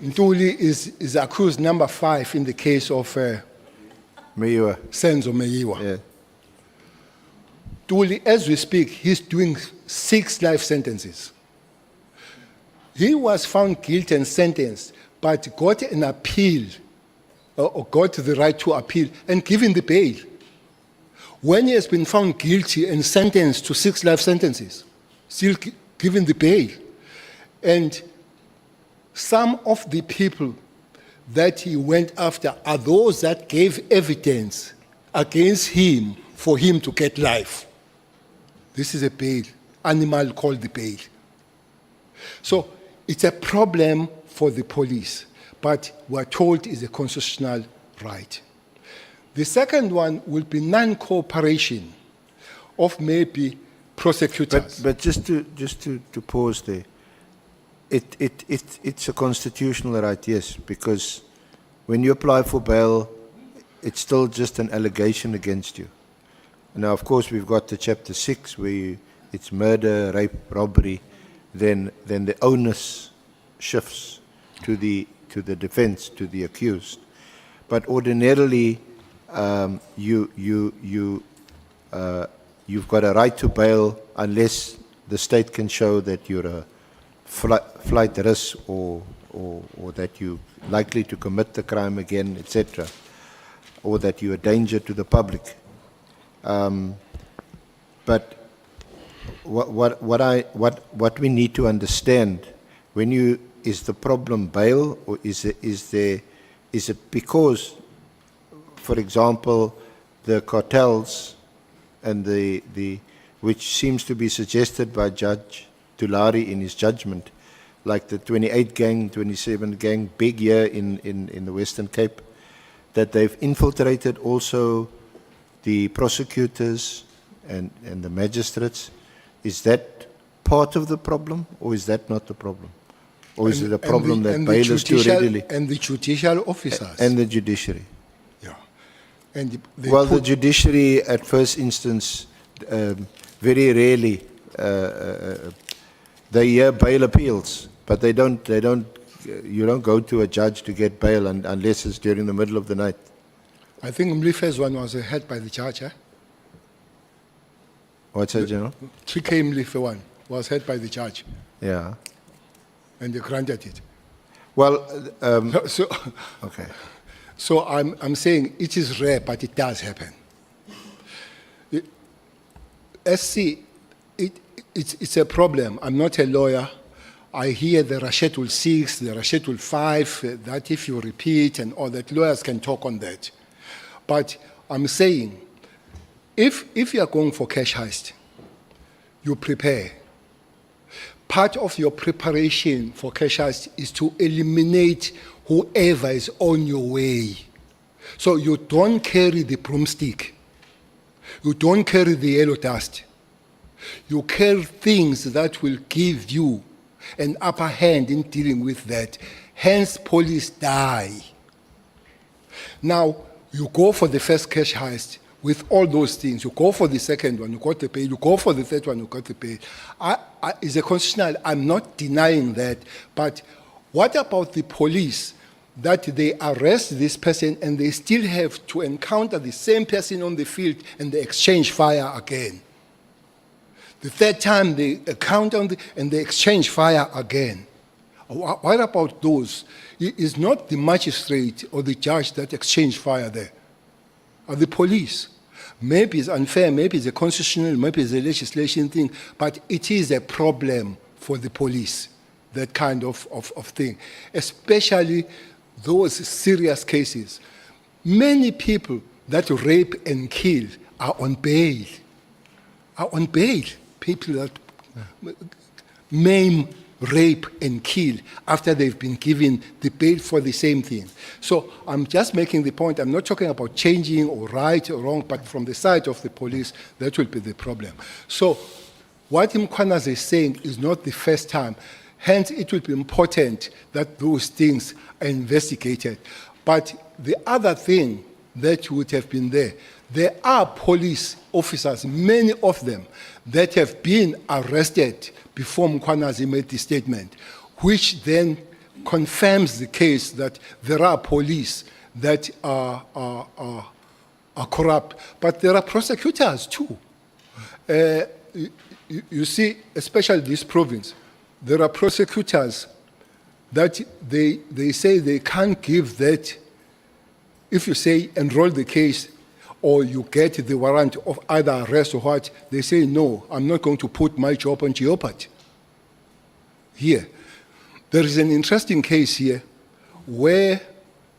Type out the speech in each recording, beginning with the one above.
Ntuli is accused number 5 in the case of Senzo Meyiwa. Yeah. Ntuli, as we speak, he's doing 6 life sentences. He was found guilty and sentenced, but got an appeal, or got the right to appeal and given the bail. When he has been found guilty and sentenced to 6 life sentences, still given the bail. And some of the people that he went after are those that gave evidence against him for him to get life. This is a bail, animal called the bail. So it's a problem for the police, but we're told it's a constitutional right. The second one will be non-cooperation of maybe prosecutors. But just to pause there, it's a constitutional right, yes, because when you apply for bail, it's still just an allegation against you. Now, of course, we've got the chapter 6 where it's murder, rape, robbery. Then the onus shifts to the defense, to the accused. But ordinarily, you've got a right to bail unless the state can show that you're a flight risk or that you're likely to commit the crime again, etc., or that you're a danger to the public. But what we need to understand, is the problem bail, or is it because, for example, the cartels and which seems to be suggested by Judge Tulari in his judgment, like the 28 gang, 27 gang, big year in the Western Cape, that they've infiltrated also the prosecutors and the magistrates. Is that part of the problem, or is that not the problem? Or is it a problem that bail is too readily? And the judicial officers. And the judiciary. Yeah. And the judiciary, at first instance, very rarely, they hear bail appeals, but you don't go to a judge to get bail unless it's during the middle of the night. I think Mlife's one was heard by the judge, eh? What's that, General? 3K Mlife one was heard by the judge. Yeah. And they granted it. Well, okay. So I'm saying it is rare, but it does happen. SC, it's a problem. I'm not a lawyer. I hear the Schedule 6, the Schedule 5, that if you repeat and all that, lawyers can talk on that. But I'm saying, if you are going for cash heist, you prepare. Part of your preparation for cash heist is to eliminate whoever is on your way. So you don't carry the broomstick. You don't carry the yellow dust. You carry things that will give you an upper hand in dealing with that. Hence, police die. Now, you go for the first cash heist with all those things. You go for the second one, you got the pay. You go for the third one, you got the pay. It's a constitutional, I'm not denying that. But what about the police, that they arrest this person and they still have to encounter the same person on the field and they exchange fire again? The third time they encounter and they exchange fire again. What about those? It's not the magistrate or the judge that exchange fire there, or the police. Maybe it's unfair, maybe it's a constitutional, maybe it's a legislation thing, but it is a problem for the police, that kind of thing, especially those serious cases. Many people that rape and kill are on bail, People that maim, rape, and kill after they've been given the bail for the same thing. So I'm just making the point, I'm not talking about changing or right or wrong, but from the side of the police, that will be the problem. So what Mkhwanazi is saying is not the first time. Hence, it will be important that those things are investigated. But the other thing that would have been there are police officers, many of them, that have been arrested before Mkhwanazi made the statement, which then confirms the case that there are police that are corrupt, but there are prosecutors too. You see, especially this province, there are prosecutors that they say they can't give that. If you say enroll the case or you get the warrant of either arrest or what, they say, no, I'm not going to put my job on jeopardy. Here, there is an interesting case here where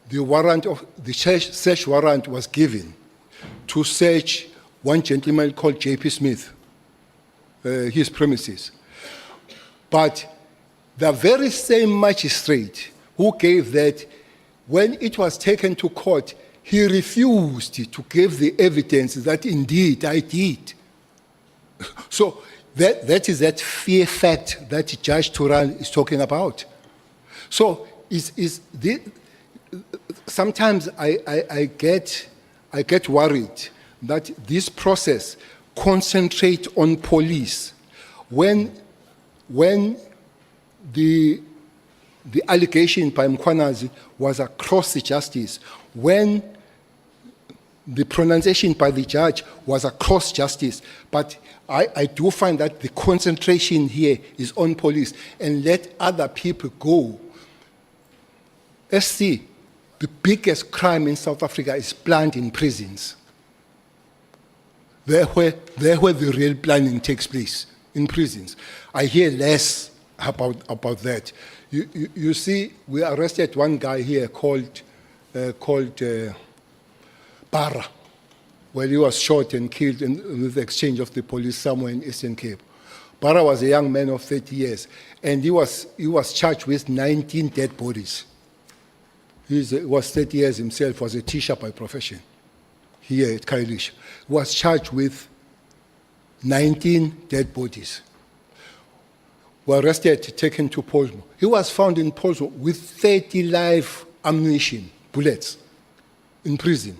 the warrant of the search warrant was given to search one gentleman called J.P. Smith, his premises. But the very same magistrate who gave that, when it was taken to court, he refused to give the evidence that indeed I did. So that is that fear fact that Judge Turan is talking about. So sometimes I get worried that this process concentrates on police when the allegation by Mkhwanazi was across the justice, when the pronunciation by the judge was across justice. But I do find that the concentration here is on police, and let other people go. SC, the biggest crime in South Africa is planned in prisons. There where the real planning takes place, in prisons. I hear less about that. You see, we arrested one guy here called Bara. Well, he was shot and killed with the exchange of the police somewhere in Eastern Cape. Bara was a young man of 30 years, and he was charged with 19 dead bodies. He was 30 years himself, was a teacher by profession here at Kailish. He was charged with 19 dead bodies. Were arrested, taken to Polsmo. He was found in Polsmo with 30 live ammunition, bullets, in prison.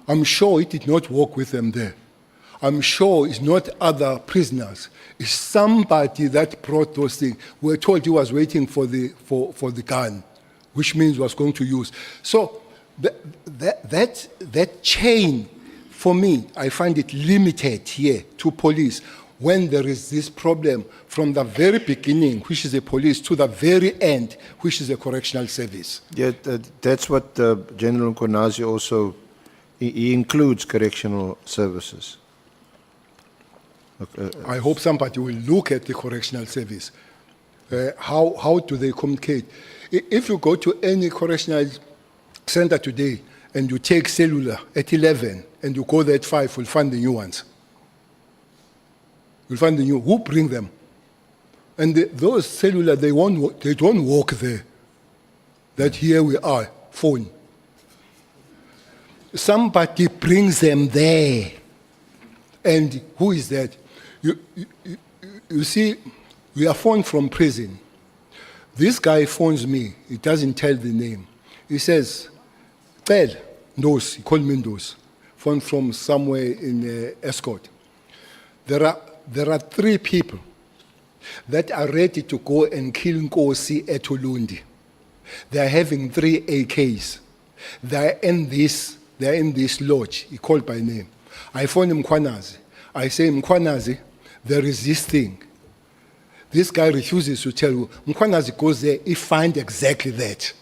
I'm sure he did not walk with them there. I'm sure it's not other prisoners. It's somebody that brought those things. We're told he was waiting for the gun, which means was going to use. So that chain, for me, I find it limited here to police. When there is this problem from the very beginning, which is the police, to the very end, which is the correctional service. Yeah, that's what General Mkhwanazi also, he includes correctional services. I hope somebody will look at the correctional service. How do they communicate? If you go to any correctional center today and you take cellular at 11 and you go there at 5, you'll find the new ones. You'll find the new. Who bring them? And those cellular, they don't walk there. That here we are, phone. Somebody brings them there. And who is that? You see, we are phoned from prison. This guy phones me. He doesn't tell the name. He says, Pel, Ndos, he called me Ndos. Phone from somewhere in Escort. There are 3 people that are ready to go and kill Nkosi at Ulundi. They are having 3 AKs. They are in this lodge. He called by name. I phone Mkhwanazi. I say, Mkhwanazi, there is this thing. This guy refuses to tell you. Mkhwanazi goes there, he finds exactly that.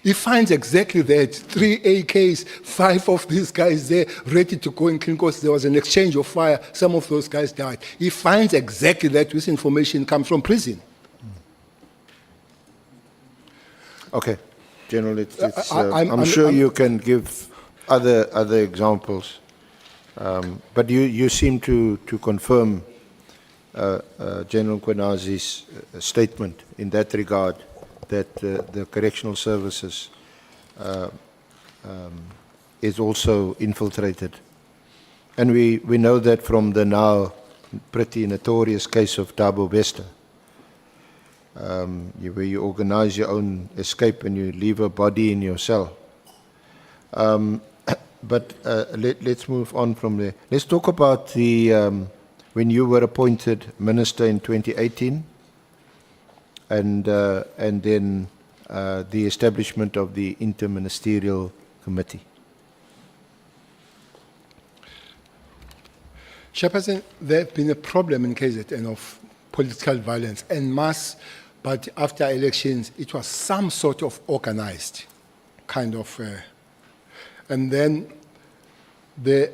He finds exactly that. 3 AKs, 5 of these guys there, ready to go and kill Nkosi. There was an exchange of fire. Some of those guys died. He finds exactly that. This information comes from prison. Okay, General, I'm sure you can give other examples, but you seem to confirm General Mkhwanazi's statement in that regard, that the correctional services is also infiltrated. And we know that from the now pretty notorious case of Thabo Bester, where you organize your own escape and you leave a body in your cell. But let's move on from there. Let's talk about the when you were appointed minister in 2018. and then the establishment of the interministerial committee. Chairperson, there have been a problem in KZN of political violence en masse, but after elections, it was some sort of organized kind of, and then the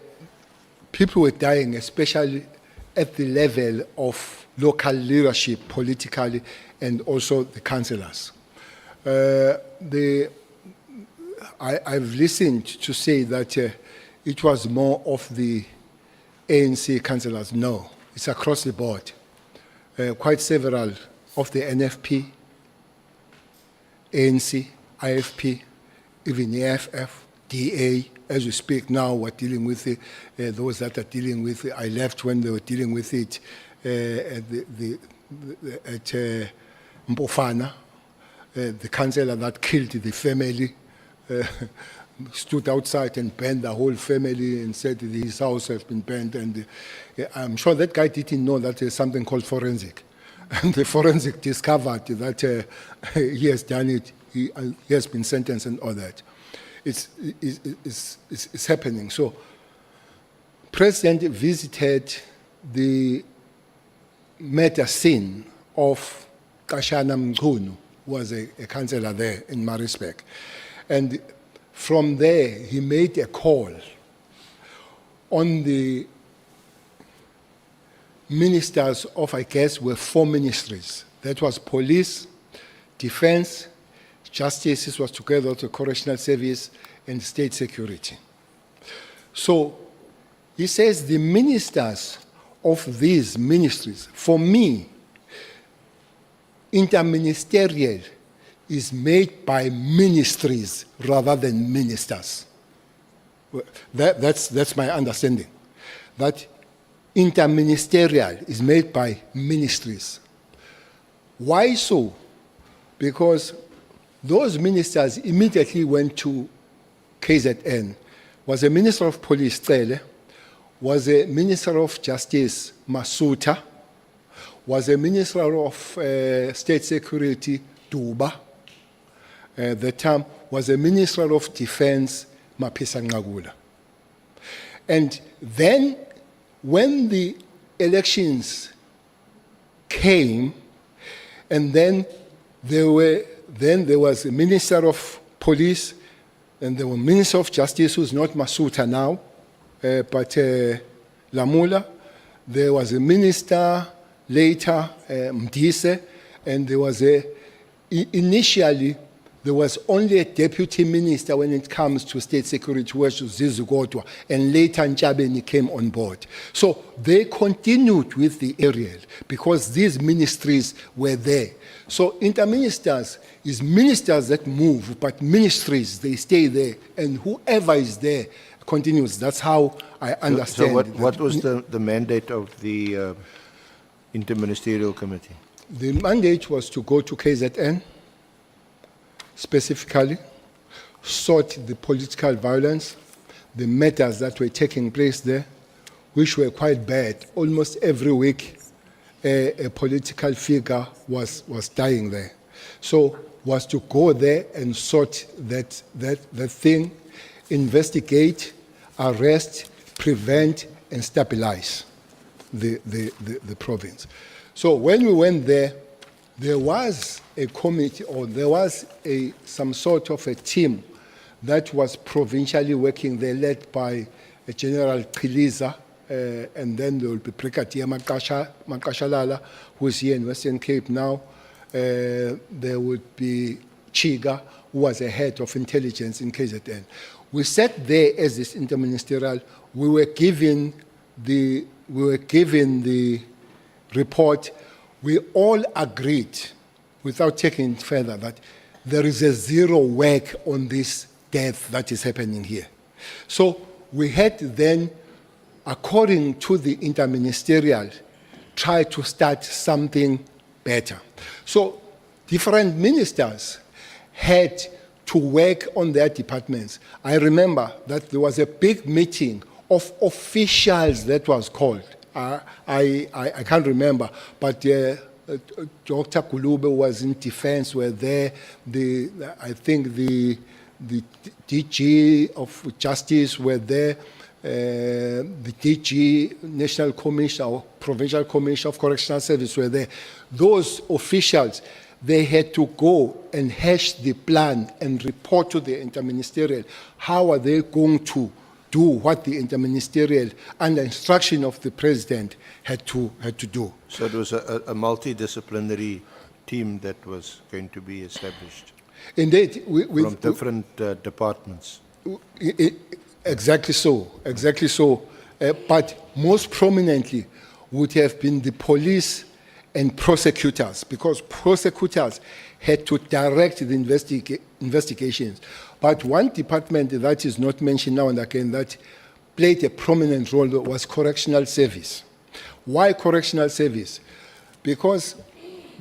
people were dying, especially at the level of local leadership politically and also the councillors. I've listened to say that it was more of the ANC councillors. No, it's across the board. Quite several of the NFP, ANC, IFP, even EFF, DA, as we speak now, we're dealing with those that are dealing with it. I left when they were dealing with it at Mkhwanazi, the councillor that killed the family, stood outside and burned the whole family and said his house has been burned. And I'm sure that guy didn't know that there's something called forensic. And the forensic discovered that he has done it, he has been sentenced and all that. It's happening. So, President visited the murder scene of Kashana Mchunu, who was a councillor there in Maritzburg. And from there, he made a call on the ministers of, I guess, were 4 ministries. That was police, defense, justice, this was together with the correctional service, and state security. So he says the ministers of these ministries, for me, interministerial is made by ministries rather than ministers. That's my understanding. That interministerial is made by ministries. Why so? Because those ministers immediately went to KZN. Was a Minister of Police, Cele, was a Minister of Justice, Masuta, was a Minister of State Security, Duba. The time was a Minister of Defense, Mapisa Ngagula. And then, when the elections came, and then there was a Minister of Police, and there was Minister of Justice, who's not Masuta now, but Lamula. There was a minister later, Mdise, and there was initially, there was only a deputy minister when it comes to state security, which was Zizugodwa, and later Nchabeni came on board. So they continued with the aerial because these ministries were there. So interministers is ministers that move, but ministries, they stay there, and whoever is there continues. That's how I understand. So what was the mandate of the interministerial committee? The mandate was to go to KZN, specifically, sort the political violence, the matters that were taking place there, which were quite bad. Almost every week, a political figure was dying there. So, was to go there and sort that thing, investigate, arrest, prevent, and stabilize the province. So when we went there, there was a committee, or there was some sort of a team that was provincially working there, led by General Qiliza, and then there will be Brigadier Makashalala, who is here in Western Cape now. There would be Chiga, who was a head of intelligence in KZN. We sat there as this interministerial. We were given the report. We all agreed, without taking it further, that there is a zero work on this death that is happening here. So we had then, according to the interministerial, try to start something better. So different ministers had to work on their departments. I remember that there was a big meeting of officials that was called. I can't remember, but Dr. Kulube was in defense, were there. I think the DG of Justice were there. The DG, National Commission or Provincial Commission of Correctional Service were there. Those officials, they had to go and hash the plan and report to the interministerial. How are they going to do what the interministerial, under instruction of the president, had to do? So it was a multidisciplinary team that was going to be established Indeed, from different departments. Exactly so, exactly so. But most prominently would have been the police and prosecutors, because prosecutors had to direct the investigations. But one department that is not mentioned now and again that played a prominent role was correctional service. Why correctional service? Because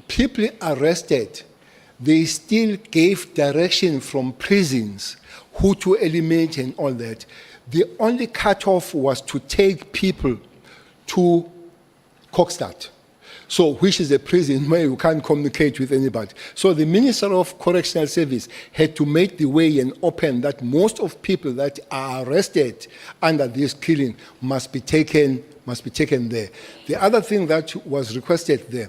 people arrested, they still gave direction from prisons who to eliminate and all that. The only cutoff was to take people to Kokstad, so which is a prison where you can't communicate with anybody. So the Minister of Correctional Service had to make the way and open that most of people that are arrested under this killing must be taken there. The other thing that was requested there,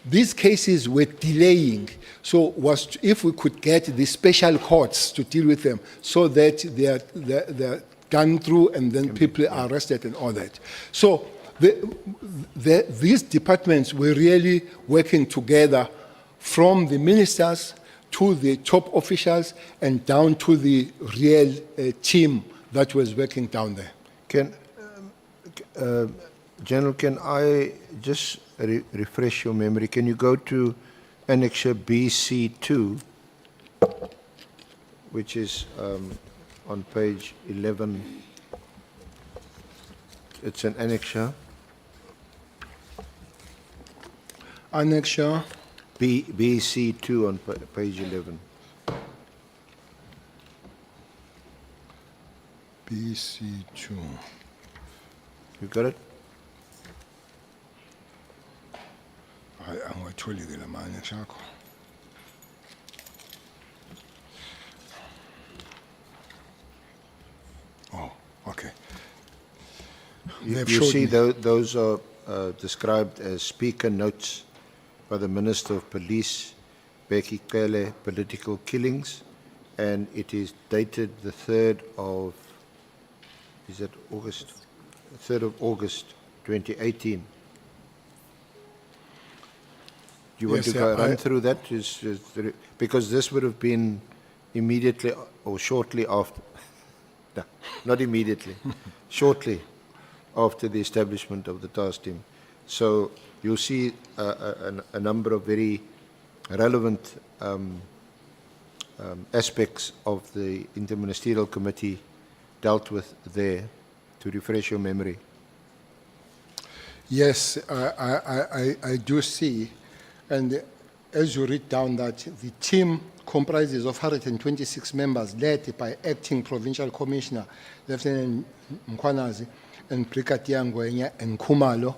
these cases were delaying, so was if we could get the special courts to deal with them so that they're gone through and then people are arrested and all that. So these departments were really working together from the ministers to the top officials and down to the real team that was working down there. General, can I just refresh your memory? Can you go to Annexure BC2, which is on page 11. It's an annexure. Annexure. BC2 on page 11. BC2. You got it? I'm going to tell you the annexure. Oh, okay. You see, those are described as speaker notes by the Minister of Police, Becky Cele, political killings, and it is dated the 3rd of, is that August? 3rd of August, 2018. Do you want Yes, to sir, run through that? Because this would have been immediately or shortly after, no, not immediately, shortly after the establishment of the task team. So you'll see a number of very relevant aspects of the Interministerial Committee dealt with there, to refresh your memory. Yes, I do see. And as you read down that, the team comprises of 126 members led by Acting Provincial Commissioner, Lieutenant Mkhwanazi, and Brigadier Ngwenya and Khumalo.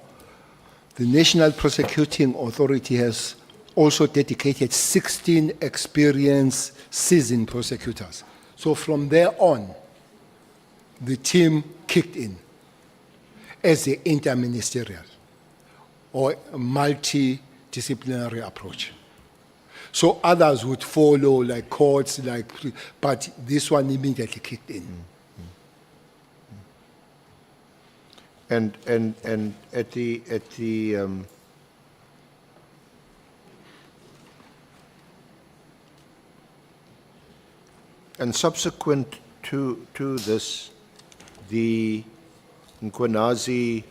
The National Prosecuting Authority has also dedicated 16 experienced, seasoned prosecutors. So from there on, the team kicked in as an interministerial or a multidisciplinary approach. So others would follow, like courts, but this one immediately kicked in. And at the and subsequent to this, the Mkhwanazi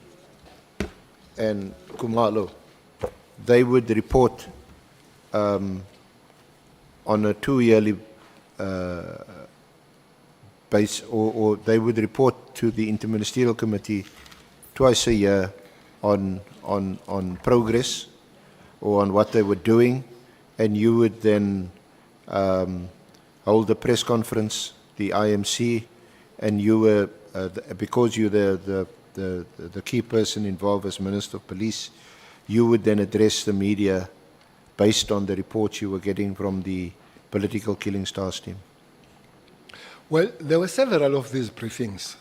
and Khumalo, they would report on a 2-yearly base, or they would report to the Interministerial Committee twice a year on progress or on what they were doing, and you would then hold a press conference, the IMC, and you were because you're the key person involved as Minister of Police, you would then address the media based on the reports you were getting from the political killing stars team? Well, there were several of these briefings.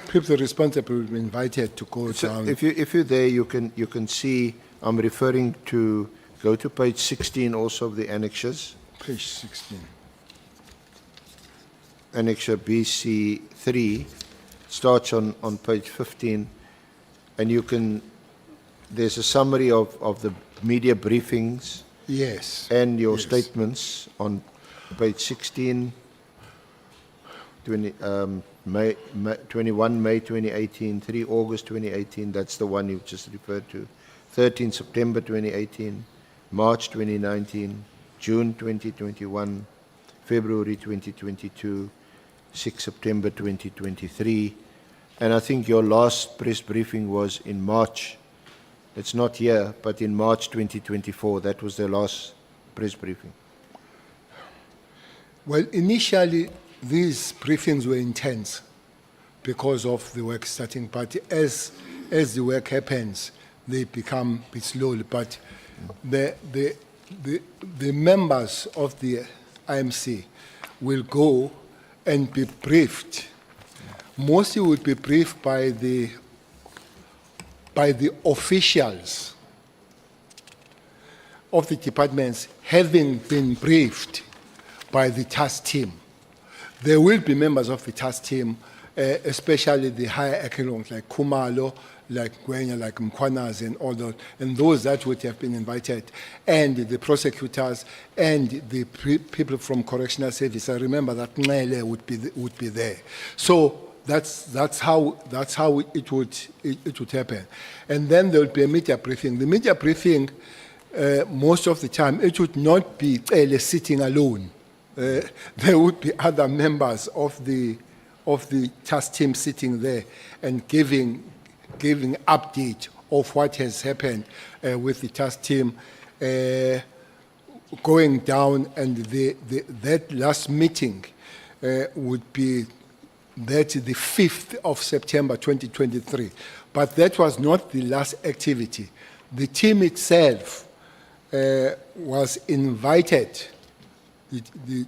People responsible were invited to go So down. if you're there, you can see, I'm referring to, go to page 16 also of the annexures, Page 16. annexure BC3, starts on page 15, and you can, there's a summary of the media briefings Yes. and your Yes. statements on page 16, 21 May 2018, 3 August 2018, that's the one you just referred to, 13 September 2018, March 2019, June 2021, February 2022, 6 September 2023, and I think your last press briefing was in March. It's not here, but in March 2024, that was the last press briefing. Well, initially, these briefings were intense because of the work starting, but as the work happens, they become a bit slowly. But the members of the IMC will go and be briefed. Mostly will be briefed by the officials of the departments, having been briefed by the task team. There will be members of the task team, especially the higher echelons like Khumalo, like Ngwenya, like Mkhwanazi, and all those, and those that would have been invited, and the prosecutors and the people from correctional service. I remember that Nhlanhla would be there. So that's how it would happen, and then there will be a media briefing. The media briefing, most of the time, it would not be sitting alone. There would be other members of the task team sitting there and giving update of what has happened with the task team going down, and that last meeting would be the 5th of September 2023. But that was not the last activity. The team itself was invited, the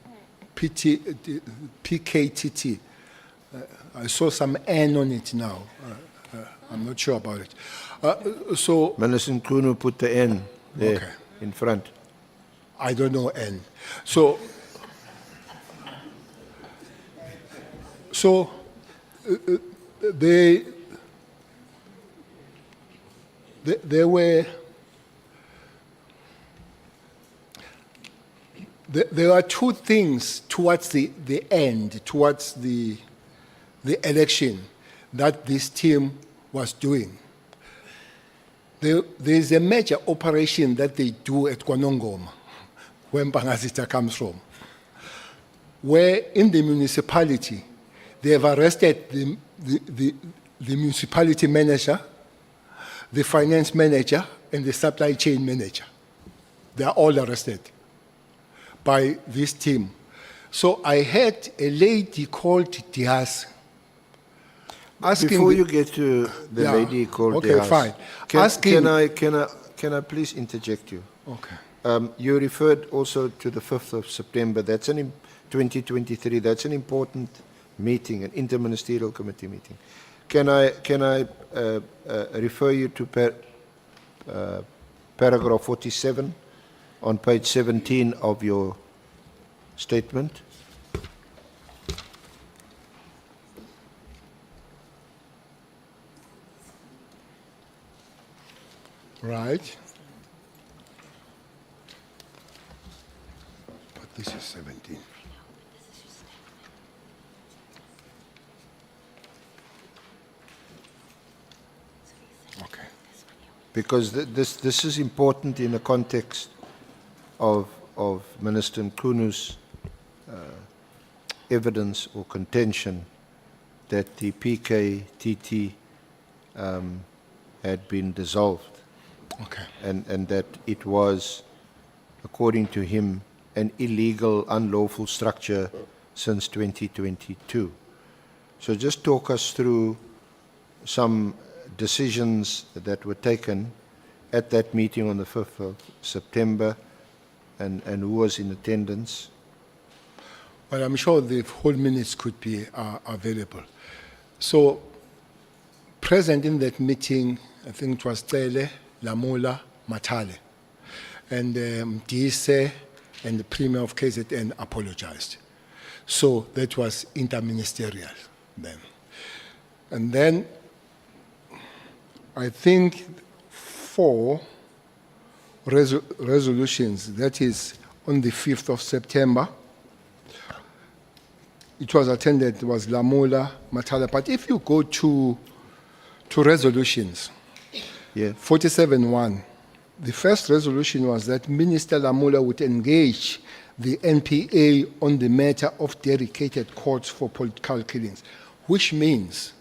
PKTT. I saw some N on it now. I'm not sure about it. So Minister Mchunu put the N there Okay. in front. I don't know N. So there are two things towards the end, towards the election, that this team was doing. There's a major operation that they do at Kwanongoma, where Mkhwanazi comes from, where in the municipality, they have arrested the municipality manager, the finance manager, and the supply chain manager. They are all arrested by this team. So I had a lady called Diaz asking. Before you get to the Yeah, lady called okay, Diaz, fine. Can Asking- I please interject you? Okay. You referred also to the 5th of September. That's 2023. That's an important meeting, an interministerial committee meeting. Can I refer you to paragraph 47 on page 17 of your statement? Right. But this is 17. Okay. Because this is important in the context of Minister Mchunu's evidence or contention that the PKTT had been dissolved, Okay. and that it was, according to him, an illegal, unlawful structure since 2022. So just talk us through some decisions that were taken at that meeting on the 5th of September, and who was in attendance? Well, I'm sure the whole minutes could be available. So, present in that meeting, I think it was Tele, Nhlanhla, Matale, and Mdise and the Premier of KZN apologized. So that was interministerial then. And then I think 4 resolutions, that is on the 5th of September, it was attended, it was Nhlanhla, Matala. But if you go to resolutions, Yeah. 47.1, the first resolution was that Minister Nhlanhla would engage the NPA on the matter of dedicated courts for political killings, which means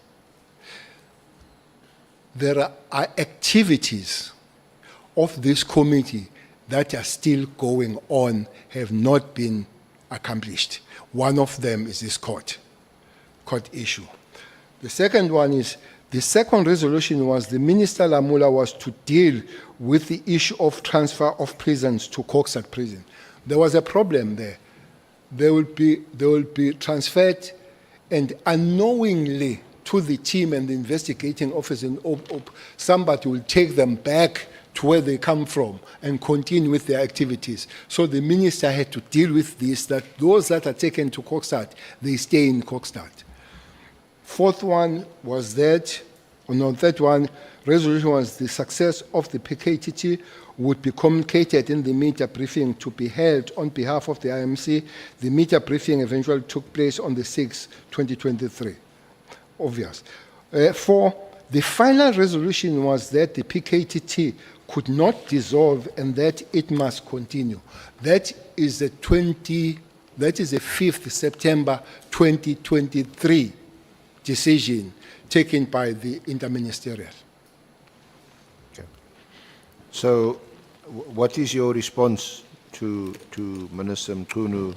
there are activities of this committee that are still going on, have not been accomplished. One of them is this court issue. The second one is, the second resolution was the Minister Nhlanhla was to deal with the issue of transfer of prisons to Kokstad prison. There was a problem there. They will be transferred, and unknowingly to the team and the investigating officer, somebody will take them back to where they come from and continue with their activities. So the minister had to deal with this, that those that are taken to Kokstad, they stay in Kokstad. Fourth one was that, third one, resolution was the success of the PKTT would be communicated in the media briefing to be held on behalf of the IMC. The media briefing eventually took place on the 6th, 2023. Obvious. 4, the final resolution was that the PKTT could not dissolve and that it must continue. That is the 5th September 2023 decision taken by the interministerial. Okay. So, what is your response to Minister Mchunu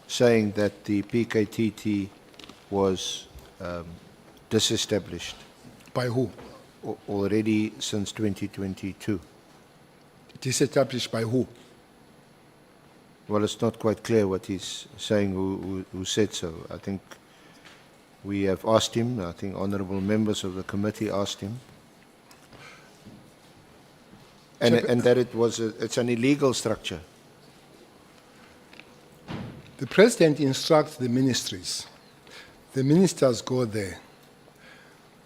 saying that the PKTT was disestablished By who? already since 2022? Disestablished by who? Well, it's not quite clear what he's saying, who said so. I think we have asked him, I think honourable members of the committee asked him, and that it's an illegal structure. The president instructs the ministries. The ministers go there.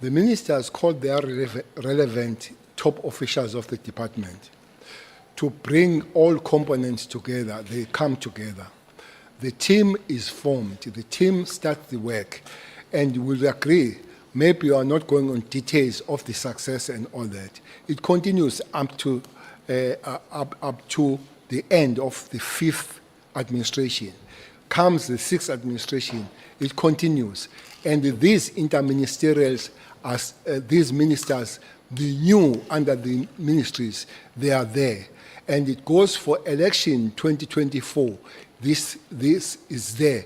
The ministers call their relevant top officials of the department to bring all components together. They come together. The team is formed. The team starts the work, and will agree. Maybe you are not going on details of the success and all that. It continues up to the end of the 5th administration. Comes the 6th administration, it continues. And these interministerials, as these ministers, the new under the ministries, they are there. And it goes for election 2024. This is there.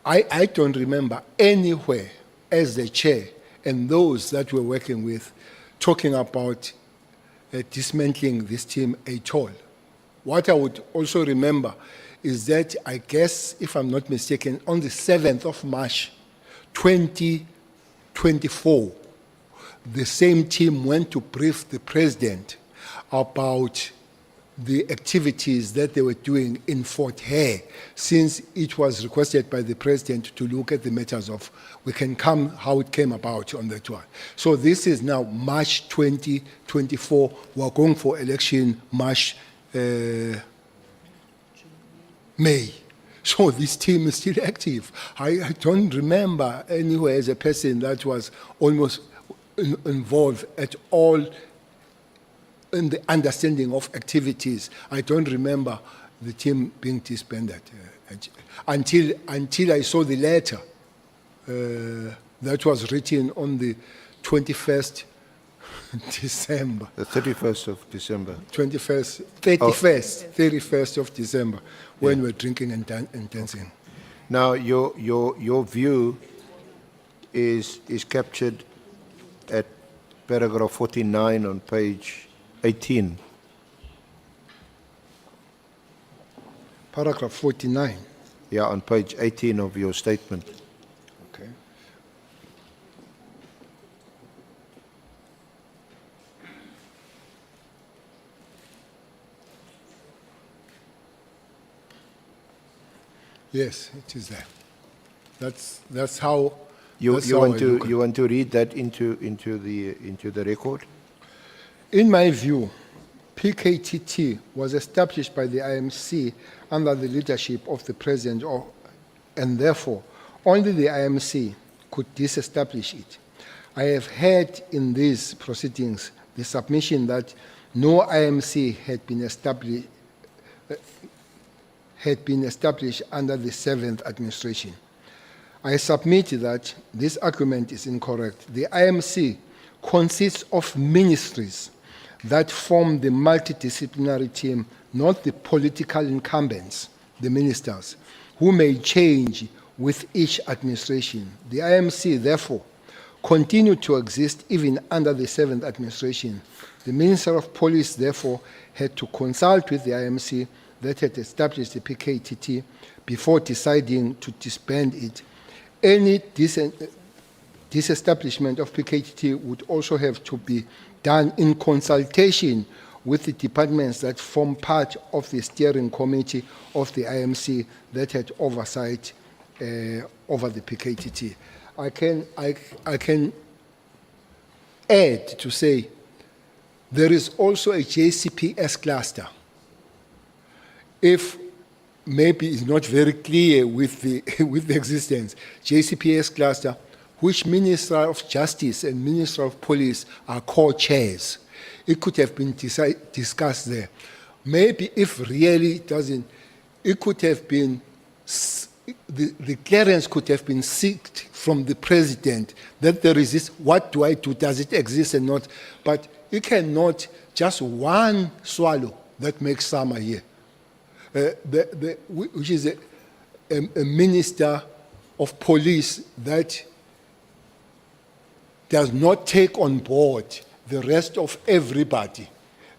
I don't remember anywhere as the chair and those that we're working with talking about dismantling this team at all. What I would also remember is that, I guess, if I'm not mistaken, on the 7th of March 2024, the same team went to brief the president about the activities that they were doing in Fort Hare, since it was requested by the president to look at the matters of, we can come, how it came about on that one. So this is now March 2024. We're going for election March, May. So this team is still active. I don't remember anywhere as a person that was almost involved at all in the understanding of activities. I don't remember the team being disbanded until I saw the letter that was written on the 21st December. The 31st of December. 31st of December, when we're drinking and dancing. Now, your view is captured at paragraph 49 on page 18. Paragraph 49. Yeah, on page 18 of your statement. Okay. Yes, it is there. That's how. You that's how I look at you want to read that into the record? In my view, PKTT was established by the IMC under the leadership of the President, and therefore only the IMC could disestablish it. I have heard in these proceedings the submission that no IMC had been established under the 7th administration. I submit that this argument is incorrect. The IMC consists of ministries that form the multidisciplinary team, not the political incumbents, the ministers, who may change with each administration. The IMC, therefore, continued to exist even under the 7th administration. The Minister of Police, therefore, had to consult with the IMC that had established the PKTT before deciding to disband it. Any disestablishment of PKTT would also have to be done in consultation with the departments that form part of the steering committee of the IMC that had oversight over the PKTT. I can add to say there is also a JCPS cluster. If maybe it's not very clear with the with the existence, JCPS cluster, which Minister of Justice and Minister of Police are co-chairs. It could have been discussed there. Maybe if really it doesn't, it could have been, the clearance could have been sought from the President that there is this, what do I do, does it exist or not? But you cannot just one swallow that makes summer here. Which is a Minister of Police that does not take on board the rest of everybody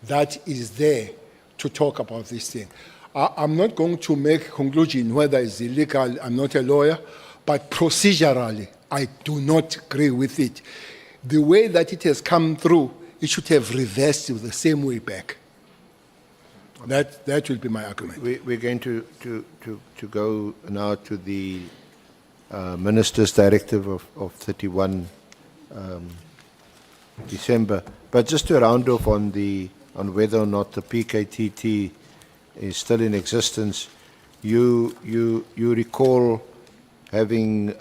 that is there to talk about this thing. I'm not going to make a conclusion whether it's illegal. I'm not a lawyer, but procedurally, I do not agree with it. The way that it has come through, it should have reversed the same way back. That will be my argument. We're going to go now to the Minister's Directive of 31 December. But just to round off on whether or not the PKTT is still in existence, you recall having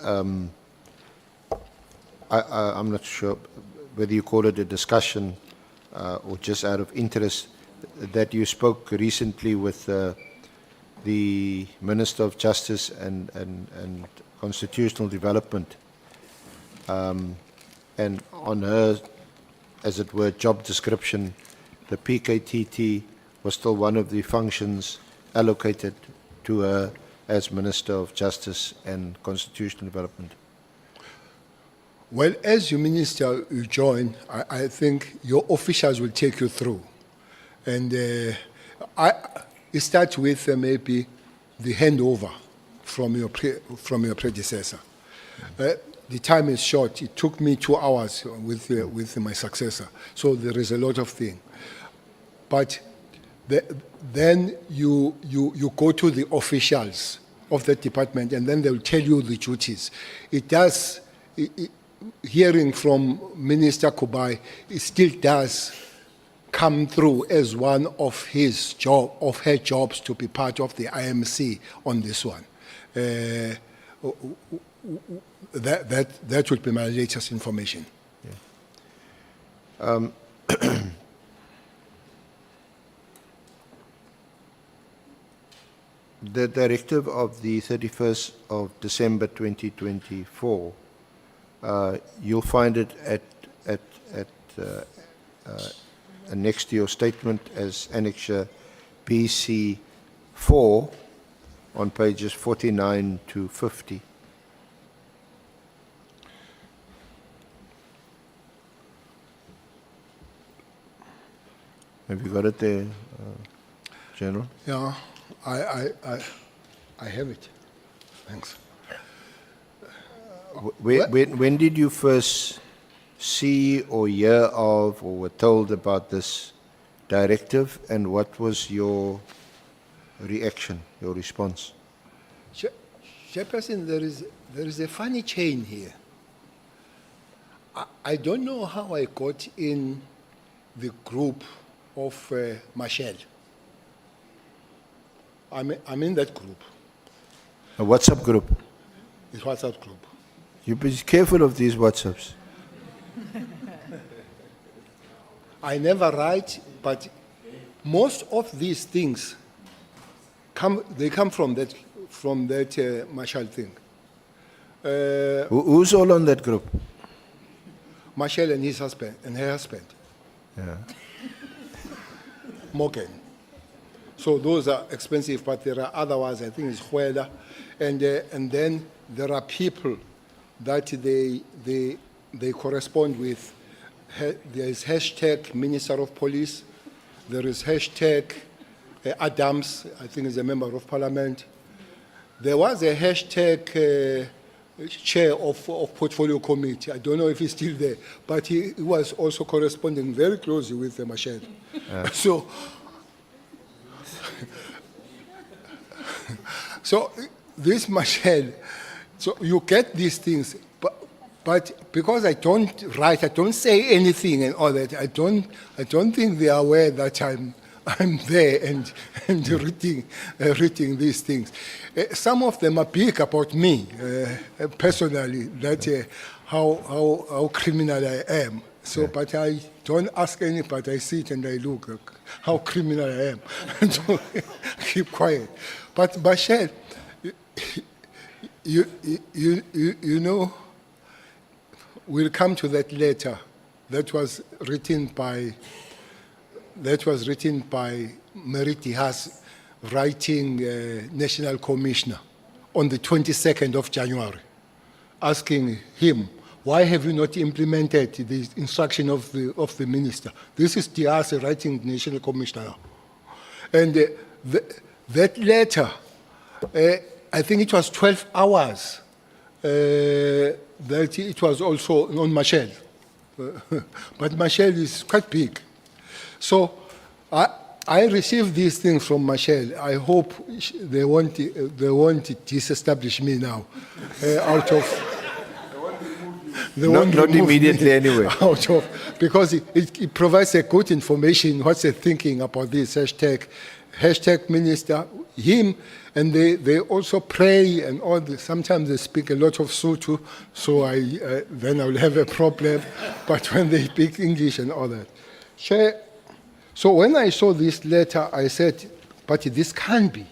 I'm not sure whether you call it a discussion or just out of interest, that you spoke recently with the Minister of Justice and Constitutional Development, and on her, as it were, job description, the PKTT was still one of the functions allocated to her as Minister of Justice and Constitutional Development. Well, as you minister, you join, I think your officials will take you through. And it starts with maybe the handover from your predecessor. The time is short. It took me 2 hours with my successor. So there is a lot of things. But then you go to the officials of that department, and then they'll tell you the duties. It does, hearing from Minister Kubai, it still does come through as one of her jobs to be part of the IMC on this one. That would be my latest information. Yeah. The directive of the 31st of December 2024, you'll find it next to your statement as Annexure BC4 on pages 49 to 50. Have you got it there, General? Yeah, I have it. Thanks. When did you first see or hear of or were told about this directive, and what was your reaction, your response? Chairperson, there is a funny chain here. I don't know how I got in the group of Michelle. I'm in that group, A WhatsApp group. this WhatsApp group. You be careful of these WhatsApps. I never write, but most of these things come from that Marshall thing. Who's all on that group? Marshall and his husband and her husband, Yeah. Morgan. So those are expensive, but there are other ones. I think it's Huela, and then there are people that they correspond with. There is hashtag Minister of Police. There is hashtag Adams, I think is a member of Parliament. There was a hashtag chair of Portfolio Committee. I don't know if he's still there, but he was also corresponding very closely with the Michelle. So this Michelle, so you get these things, but because I don't write, I don't say anything and all that. I don't think they are aware that I'm there and reading these things. Some of them are big about me personally. That how criminal I am. So, but I don't ask anybody. I sit and I look how criminal I am. So keep quiet. But Michelle, you know, we'll come to that letter that was written by Meriti Haas, writing National Commissioner on the 22nd of January, asking him, why have you not implemented the instruction of the minister? This is Diaz writing National Commissioner. And that letter, I think it was 12 hours, that it was also on Michelle. But Michelle is quite big. So I received these things from Michelle. I hope they won't disestablish me now out of... Not immediately anyway. Out of, because it provides a good information, what's the thinking about this hashtag minister, him, and they also pray and all the, sometimes they speak a lot of Sotho, so then I'll have a problem, but when they speak English and all that. So when I saw this letter, I said, but this can't be.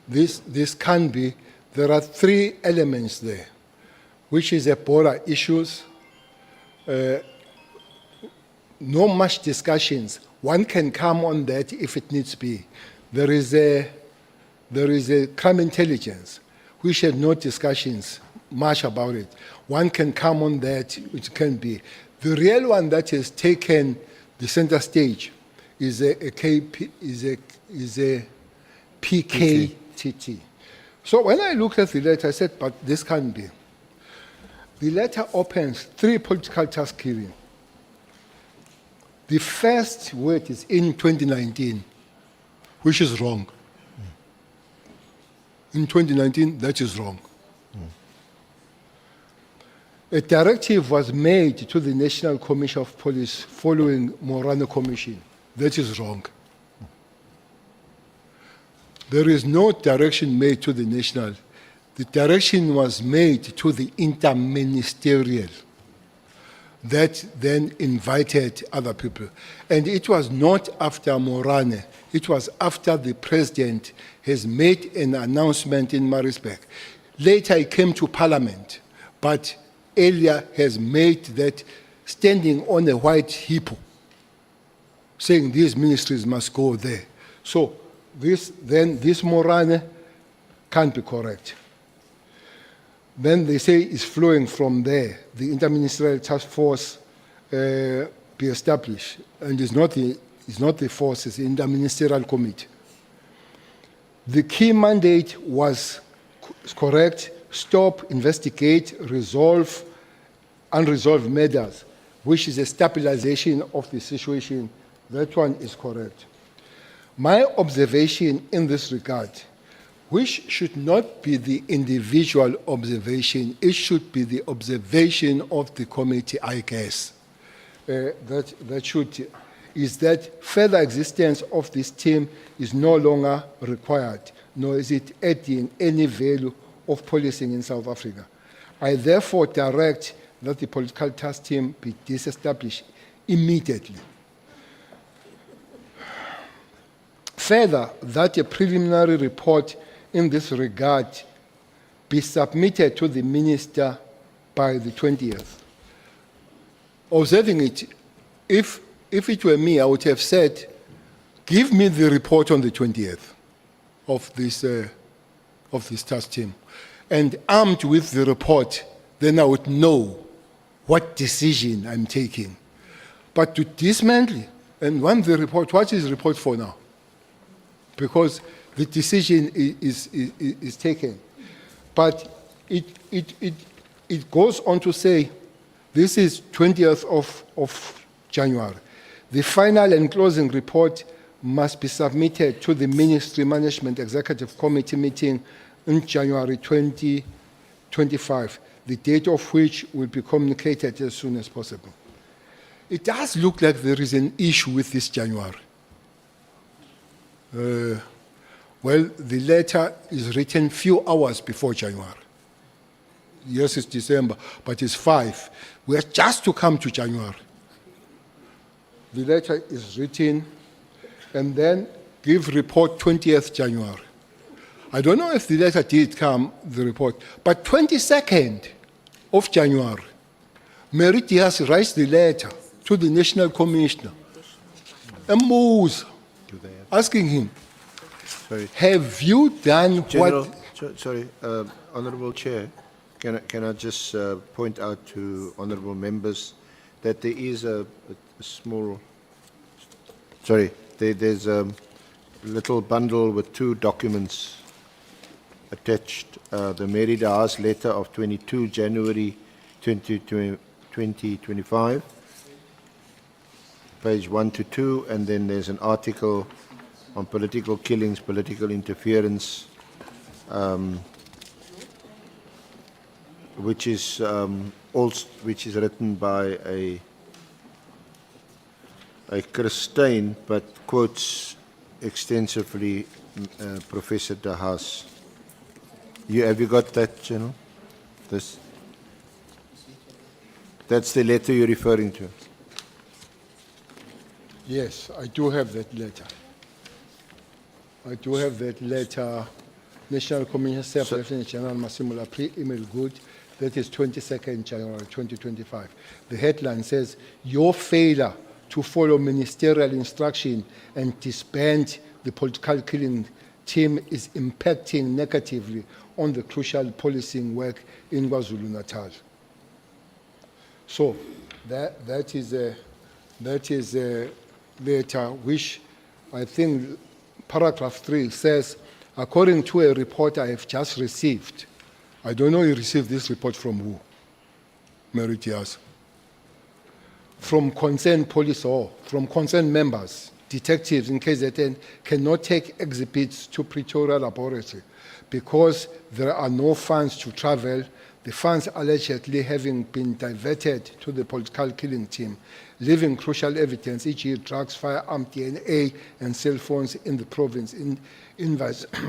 This can't be. There are three elements there, which is Ebola issues, no much discussions. One can come on that if it needs to be. There is a crime intelligence, which had no discussions much about it. One can come on that, which can be. The real one that has taken the center stage is a PKTT. So when I looked at the letter, I said, but this can't be. The letter opens 3 political task giving. The first word is in 2019, which is wrong. In 2019, that is wrong. A directive was made to the National Commission of Police following Morano Commission. That is wrong. There is no direction made to the national. The direction was made to the interministerial. That then invited other people. And it was not after Morane. It was after the president has made an announcement in Maritzburg. Later he came to Parliament, but earlier has made that standing on a white hippo, saying these ministries must go there. So this Morane can't be correct. Then they say it's flowing from there. The Interministerial Task Force be established, and is not the forces in the ministerial committee. The key mandate was correct: stop, investigate, resolve unresolved matters, which is a stabilization of the situation. That one is correct. My observation in this regard, which should not be the individual observation, it should be the observation of the committee, I guess. Is that further existence of this team is no longer required, nor is it adding any value of policing in South Africa. I therefore direct that the political task team be disestablished immediately. Further, that a preliminary report in this regard be submitted to the minister by the 20th. Observing it, if it were me, I would have said, give me the report on the 20th of this task team. And armed with the report, then I would know what decision I'm taking. But to dismantle, and when the report, what is the report for now? Because the decision is taken. But it goes on to say, this is 20th of January. The final and closing report must be submitted to the Ministry Management Executive Committee meeting in January 2025, the date of which will be communicated as soon as possible. It does look like there is an issue with this January. Well, the letter is written few hours before January. Yes, it's December, but it's 5. We are just to come to January. The letter is written, and then give report 20th January. I don't know if the letter did come, the report, but 22nd of January, Mary Diaz writes the letter to the National Commissioner, and Moses, asking him, Sorry. have you done General, what... sorry, Honourable Chair, can I just point out to honourable members that there is a small, sorry, there's a little bundle with 2 documents attached. The Mary Diaz letter of 22 January 2025, page 1 to 2, and then there's an article on political killings, political interference, which is written by a Christine, but quotes extensively Professor De Haas. Have you got that, General? That's the letter you're referring to. Yes, I do have that letter. I do have that letter. National Commissioner Self-Lieutenant General Masimula pre-email good. That is 22nd January 2025. The headline says, your failure to follow ministerial instruction and disband the political killing team is impacting negatively on the crucial policing work in KwaZulu-Natal. So that is a letter which I think paragraph 3 says, according to a report I have just received. I don't know you received this report from who? Mary Diaz. From concerned police or from concerned members, detectives in KZN cannot take exhibits to Pretoria laboratory because there are no funds to travel, the funds allegedly having been diverted to the political killing team, leaving crucial evidence, e.g. drugs, firearm, DNA, and cell phones in the province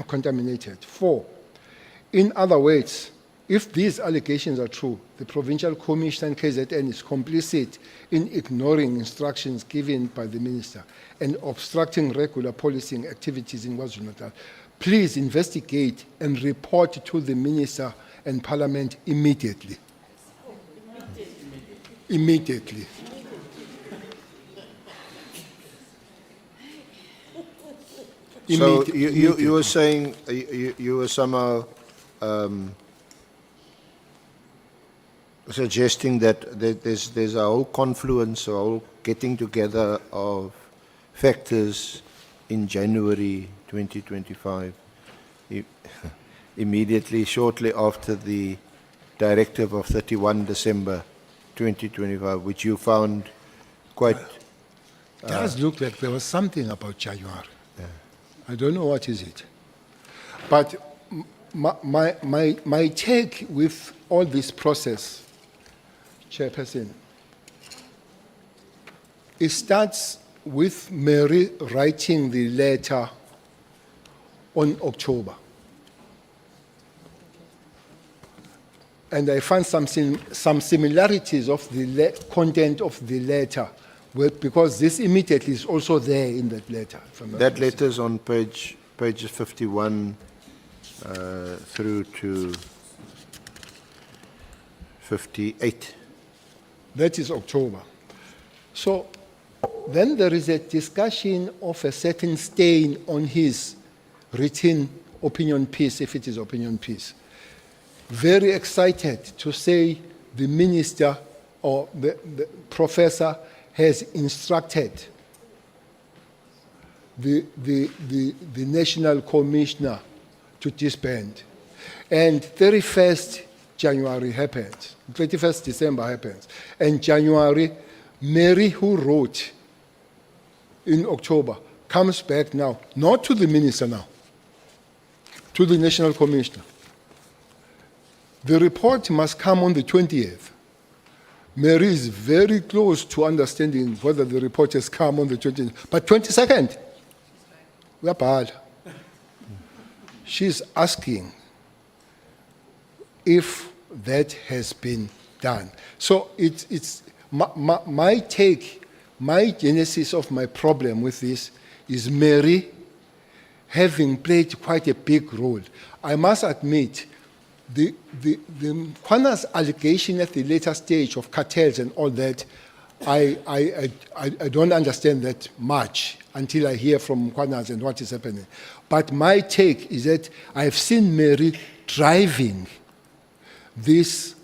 contaminated. 4, in other words, if these allegations are true, the Provincial Commission KZN is complicit in ignoring instructions given by the Minister and obstructing regular policing activities in KwaZulu-Natal. Please investigate and report to the Minister and Parliament immediately. Immediately. So you were saying you were somehow suggesting that there's a whole confluence, a whole getting together of factors in January 2025, immediately, shortly after the directive of 31 December 2025, which you found quite... It does look like there was something about January. I don't know what is it. But my take with all this process, Chairperson, it starts with Mary writing the letter on October. And I found some similarities of the content of the letter, because this immediately is also there in that letter. That letter is on pages 51 through to 58. That is October. So then there is a discussion of a certain stain on his written opinion piece, if it is opinion piece. Very excited to say the minister or the professor has instructed the national commissioner to disband. And 31st January happens, 31st December happens. And January, Mary, who wrote in October, comes back now, not to the minister now, to the national commissioner. The report must come on the 20th. Mary is very close to understanding whether the report has come on the 20th. But 22nd, we are bad. She's asking if that has been done. So it's my take, my genesis of my problem with this is Mary having played quite a big role. I must admit, the Mkhwanazi allegation at the later stage of cartels and all that, I don't understand that much until I hear from Mkhwanazi and what is happening. But my take is that I've seen Mary driving this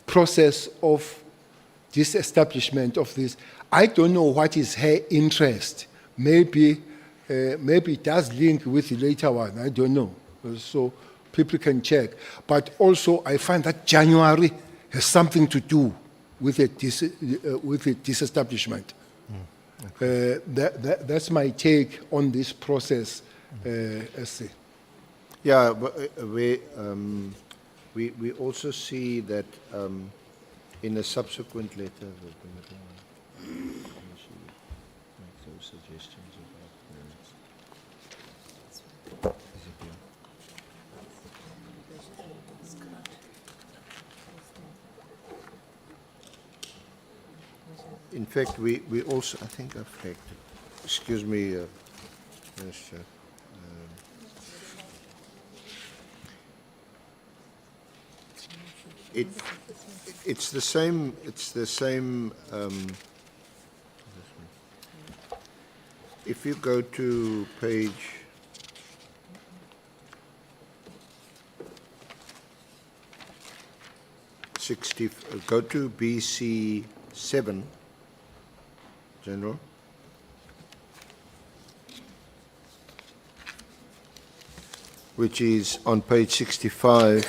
process of disestablishment of this. I don't know what is her interest. Maybe it does link with the later one. I don't know. So people can check. But also, I find that January has something to do with the disestablishment. Okay. That's my take on this process. Yeah, but we also see that in a subsequent letter, make those suggestions about in fact, we also, I think I've flagged it. Excuse me, Minister. It's the same. If you go to page 60, go to BC 7, General. Which is on page 65.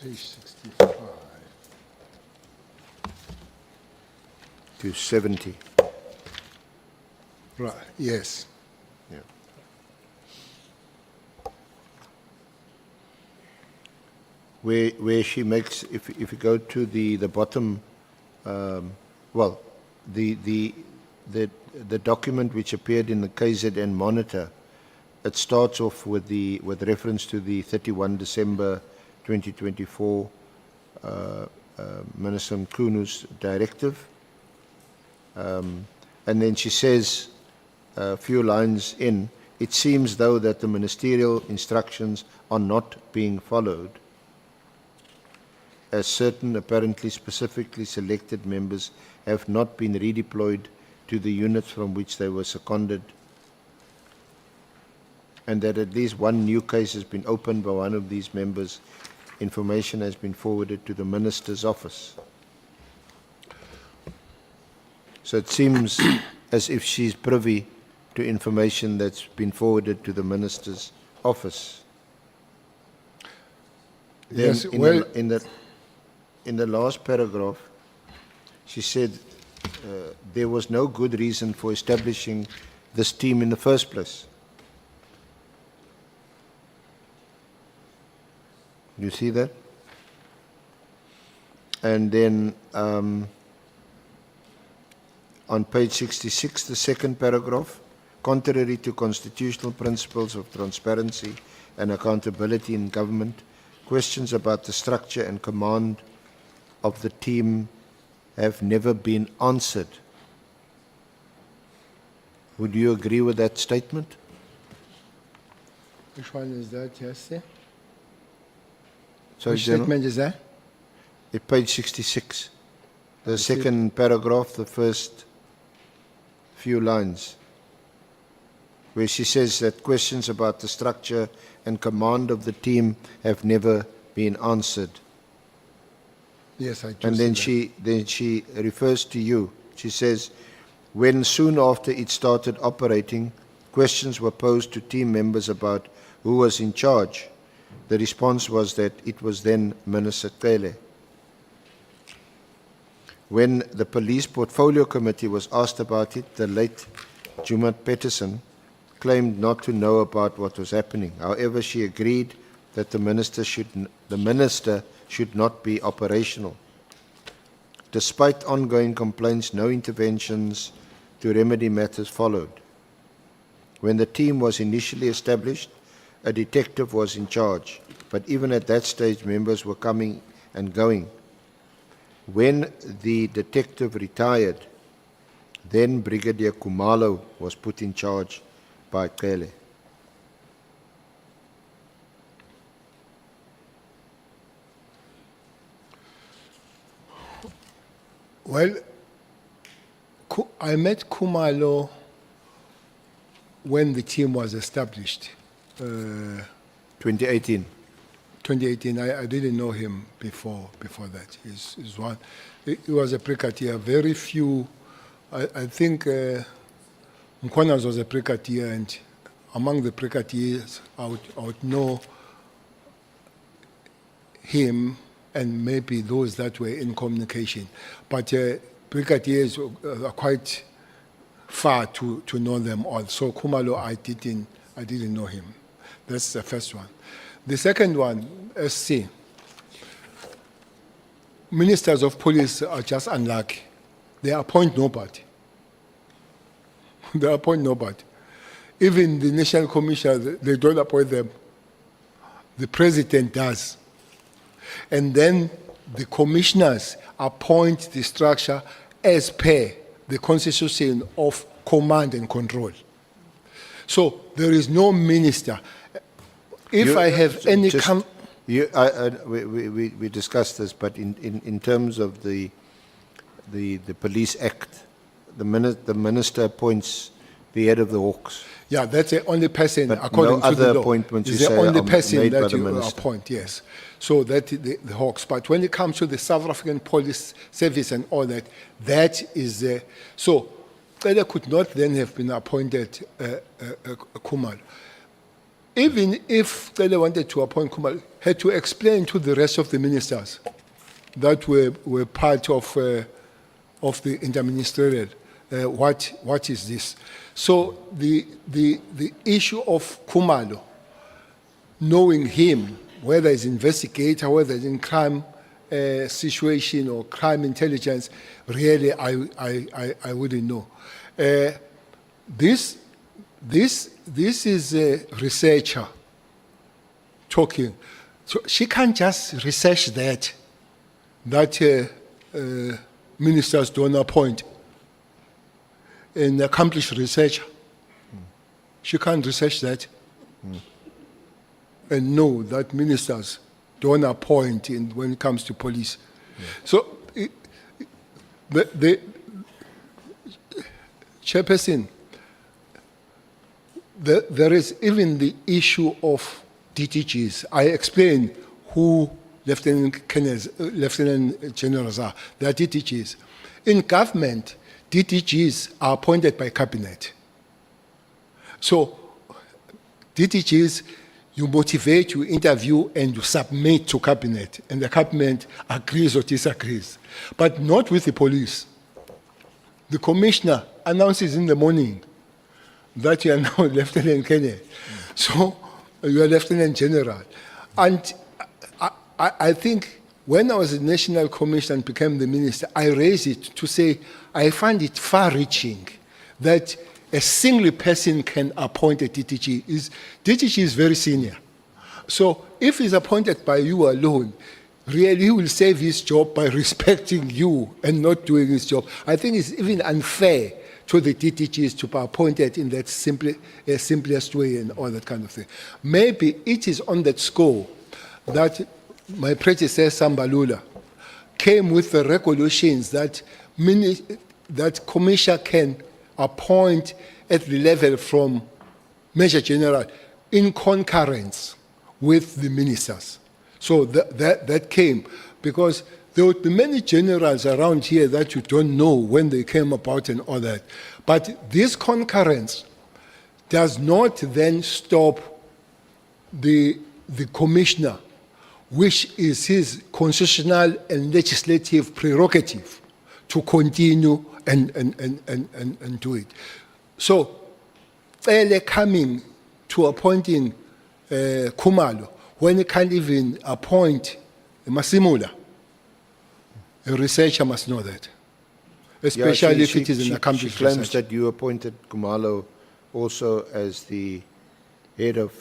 Page 65. To 70. Right, yes. Yeah. Where she makes, if you go to the bottom, well, the document which appeared in the KZN Monitor, it starts off with reference to the 31 December 2024 Minister Mchunu's directive. And then she says, a few lines in, it seems though that the ministerial instructions are not being followed, as certain apparently specifically selected members have not been redeployed to the units from which they were seconded. and that at least one new case has been opened by one of these members. Information has been forwarded to the Minister's office. So it seems as if she's privy to information that's been forwarded to the Minister's office. Then Yes, well, in the last paragraph, she said there was no good reason for establishing this team in the first place. You see that? And then on page 66, the second paragraph, contrary to constitutional principles of transparency and accountability in government, questions about the structure and command of the team have never been answered. Would you agree with that statement? which one is that? Yes, sir. So, Which General, statement is that? page 66, the see. second paragraph, the first few lines, where she says that questions about the structure and command of the team have never been answered. Yes, I do And see then she refers to you. She says, when soon after it started operating, questions were posed to team members about who was in charge. The response was that it was then Minister Cele. When the Police Portfolio Committee was asked about it, the late Jumat Peterson claimed not to know about what was happening. However, she agreed that the minister should not be operational. Despite ongoing complaints, no interventions to remedy matters followed. When the team was initially established, a detective was in charge, but even at that stage, members were coming and going. When the detective retired, then Brigadier Khumalo was put in charge by Cele. Well, I met Khumalo when the team was established, 2018. 2018. I didn't know him before that. He was a brigadier. Very few, I think Mkhwanazi was a brigadier, and among the brigadiers, I would know him and maybe those that were in communication. But brigadiers are quite far to know them all. So Khumalo, I didn't know him. That's the first one. The second one, SC. Ministers of police are just unlucky. They appoint nobody. They appoint nobody. Even the national commissioners, they don't appoint them. The president does. And then the commissioners appoint the structure as per the constitution of command and control. So there is no minister. If I have any... We discussed this, but in terms of the Police Act, the minister appoints the head of the Hawks. Yeah, that's the only person, But according no to the other law. appointments is you the say only are person made by that the you minister. appoint, yes. So that the Hawks. But when it comes to the South African Police Service and all that, that is so Cele could not then have been appointed Khumalo. Even if Cele wanted to appoint Khumalo, had to explain to the rest of the ministers that were part of the interministerial what is this. So the issue of Khumalo, knowing him, whether it's investigator, whether it's in crime situation or crime intelligence, really I wouldn't know. This is a researcher talking. So she can't just research that ministers don't appoint an accomplished researcher. She can't research that and know that ministers don't appoint when it comes to police. So the chairperson, there is even the issue of DTGs. I explained who Lieutenant Generals are. They are DTGs. In government, DTGs are appointed by cabinet. So DTGs, you motivate, you interview, and you submit to cabinet, and the cabinet agrees or disagrees, but not with the police. The commissioner announces in the morning that you are now Lieutenant Colonel. So you are Lieutenant General. And I think when I was a national commissioner and became the minister, I raised it to say, I find it far-reaching that a single person can appoint a DTG. DTG is very senior. So if he's appointed by you alone, really he will save his job by respecting you and not doing his job. I think it's even unfair to the DTGs to be appointed in that simplest way and all that kind of thing. Maybe it is on that score that my predecessor, Sambalula, came with the regulations that commissioner can appoint at the level from Major General in concurrence with the ministers. So that came because there would be many generals around here that you don't know when they came about and all that. But this concurrence does not then stop the commissioner, which is his constitutional and legislative prerogative to continue and do it. So, early coming to appointing Khumalo, when he can't even appoint Masimula, a researcher must know that, especially if it is an accomplished She claims researcher. that you appointed Khumalo also as the head of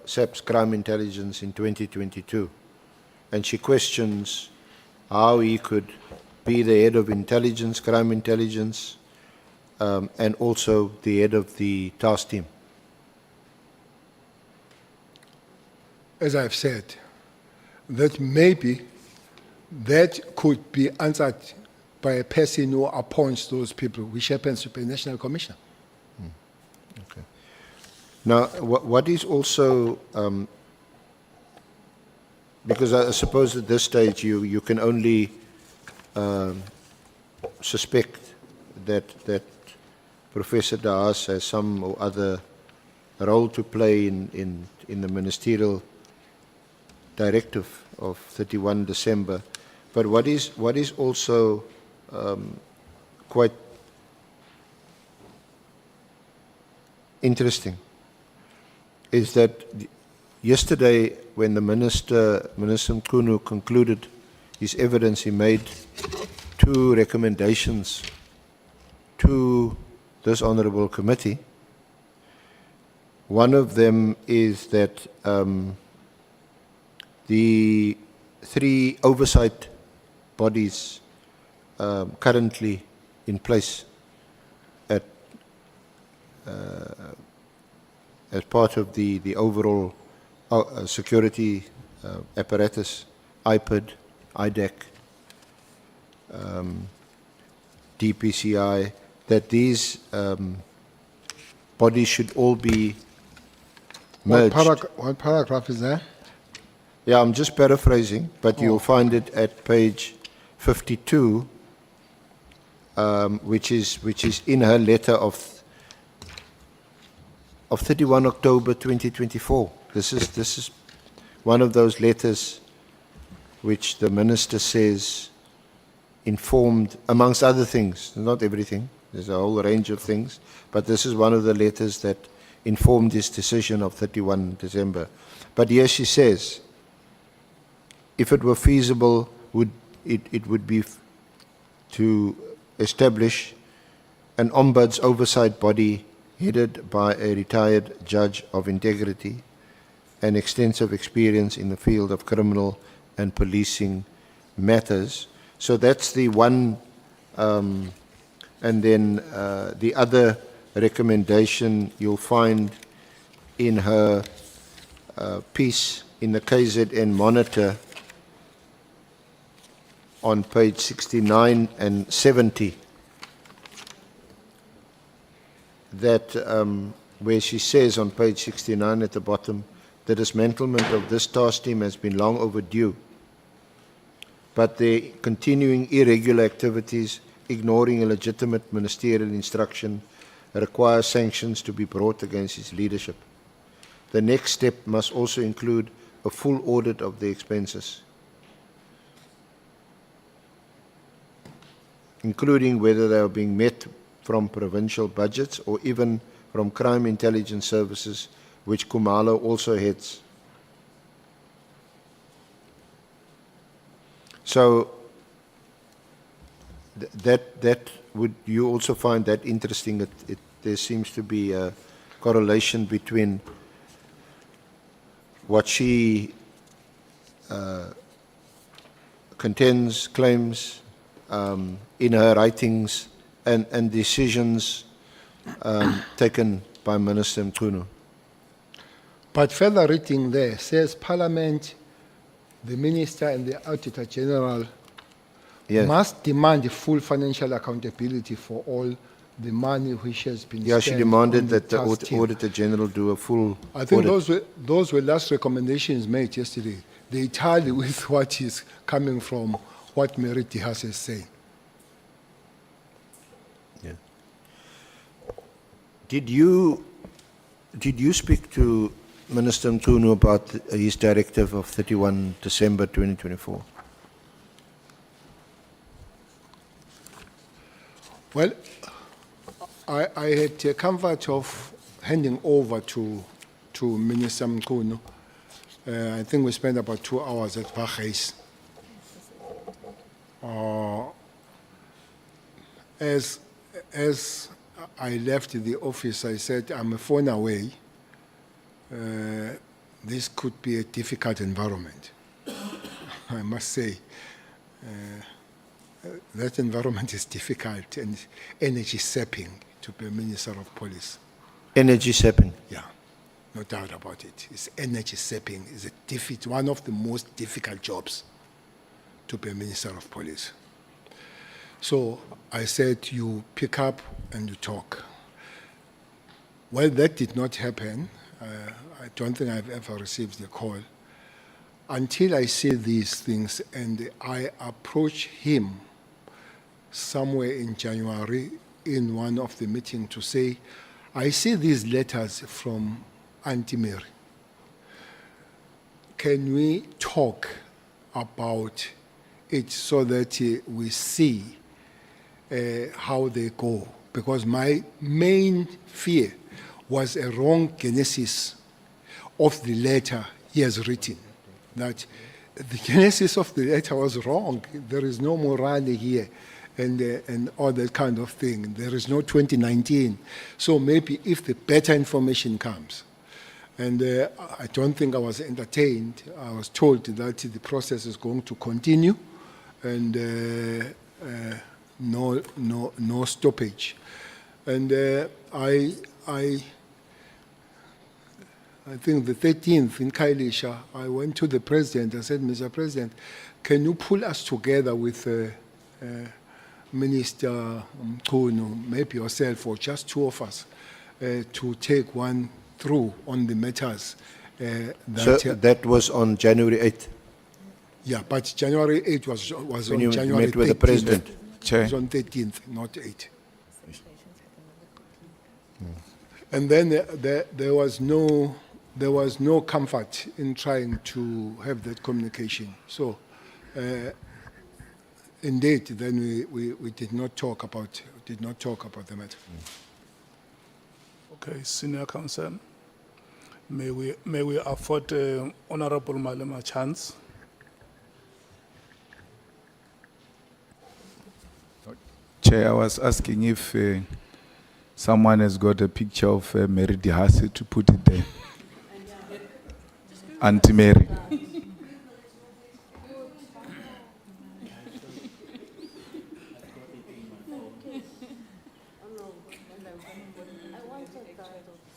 SAP's crime intelligence in 2022. And she questions how he could be the head of intelligence, crime intelligence, and also the head of the task team. As I've said, that maybe that could be answered by a person who appoints those people, which happens to be a national commissioner. Okay. Now, what is also, because I suppose at this stage you can only suspect that Professor De Haas has some or other role to play in the ministerial directive of 31 December. But what is also quite interesting is that yesterday when the Minister Mchunu concluded his evidence, he made two recommendations to this honourable committee. One of them is that the three oversight bodies currently in place at as part of the overall security apparatus, IPID, IDEC, DPCI, that these bodies should all be merged. What paragraph is there? Yeah, I'm just paraphrasing, but you'll find it at page 52, which is in her letter of 31 October 2024. This is one of those letters which the minister says informed, amongst other things, not everything, there's a whole range of things, but this is one of the letters that informed his decision of 31 December. But here she says, if it were feasible, it would be to establish an ombuds oversight body headed by a retired judge of integrity and extensive experience in the field of criminal and policing matters. So that's the one, and then the other recommendation you'll find in her piece in the KZN Monitor on page 69 and 70, that where she says on page 69 at the bottom, the dismantlement of this task team has been long overdue, but the continuing irregular activities, ignoring a legitimate ministerial instruction, require sanctions to be brought against its leadership. The next step must also include a full audit of the expenses, including whether they are being met from provincial budgets or even from crime intelligence services, which Khumalo also heads. So that would you also find that interesting? There seems to be a correlation between what she contends, claims in her writings, and decisions taken by Minister Mchunu. But further reading there says Parliament, the Minister and the Auditor General Yes. must demand full financial accountability for all the money which has been Yeah, spent. she demanded on that the task team. Auditor General do a full I think audit. those were last recommendations made yesterday. They tally with what is coming from what Mary Dihas is saying. Yeah. Did you speak to Minister Mchunu about his directive of 31 December 2024? Well, I had the comfort of handing over to Minister Mchunu. I think we spent about 2 hours at Bachais. As I left the office, I said, I'm a phone away. This could be a difficult environment, I must say. That environment is difficult and energy sapping to be a Minister of Police. Energy sapping. Yeah, no doubt about it. It's energy sapping. It's one of the most difficult jobs to be a Minister of Police. So I said, you pick up and you talk. Well, that did not happen. I don't think I've ever received a call until I see these things, and I approach him somewhere in January in one of the meetings to say, I see these letters from Auntie Mary. Can we talk about it so that we see how they go? Because my main fear was a wrong genesis of the letter he has written. That the genesis of the letter was wrong. There is no morale here and all that kind of thing. There is no 2019. So maybe if the better information comes, and I don't think I was entertained. I was told that the process is going to continue and no stoppage. And I think the 13th in Khayelitsha, I went to the president. I said, Mr. President, can you pull us together with Minister Mchunu, maybe yourself or just 2 of us, to take one through on the matters. So that was on January 8th? Yeah, but January 8th was When on you January met with the 13th. president? It was on 13th, not 8th. And then there was no comfort in trying to have that communication. So, indeed, then we did not talk about the matter. Okay, Senior Counsel, may we afford Honorable Malema a chance? Chair, I was asking if someone has got a picture of Mary Dihasi to put it there. Auntie Mary.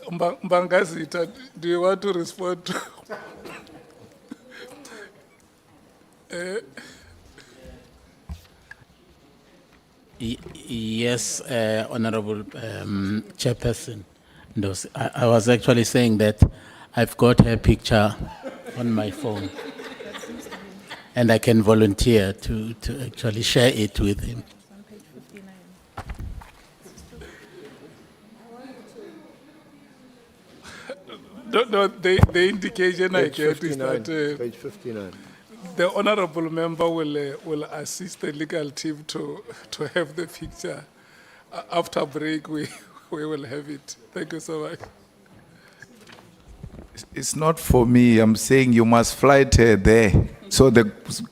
Mbangazita, do you want to respond? Yes, Honorable Chairperson. No, I was actually saying that I've got her picture on my phone. And I can volunteer to actually share it with him. No, the indication I Page get is 59, that page 59. the honorable member will assist the legal team to have the picture. After break, we will have it. Thank you so much. It's not for me. I'm saying you must flight her there so the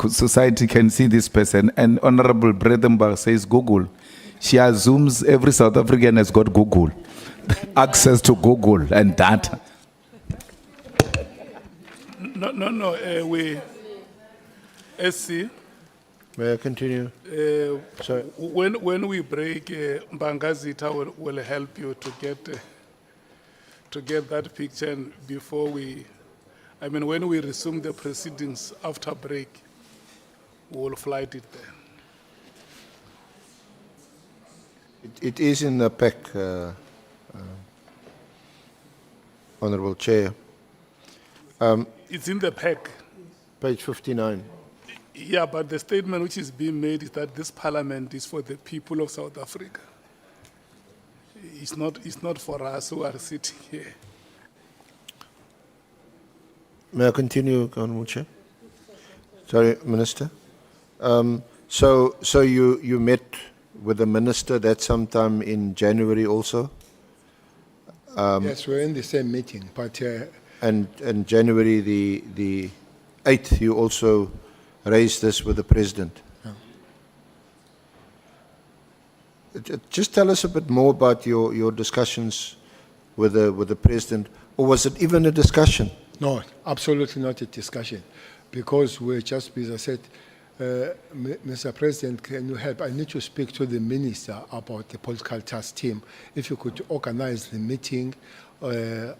society can see this person. And Honorable Bredenbach says Google. She assumes every South African has got Google, access to Google and data. No, we, SC, May I continue? Sorry. when we break, Mbangazita will help you to get that picture and before when we resume the proceedings after break, we will flight it there. It is in the pack, Honourable Chair. It's in the pack. Page 59. Yeah, but the statement which is being made is that this parliament is for the people of South Africa. It's not for us who are sitting here. May I continue, Honourable Chair? Sorry, Minister. So you met with the Minister that sometime in January also? Yes, we're in the same meeting, but And January the 8th, you also raised this with the President. Just tell us a bit more about your discussions with the President, or was it even a discussion? no, absolutely not a discussion, because we're just busy. I said, Mr. President, can you help? I need to speak to the minister about the political task team. If you could organize the meeting, the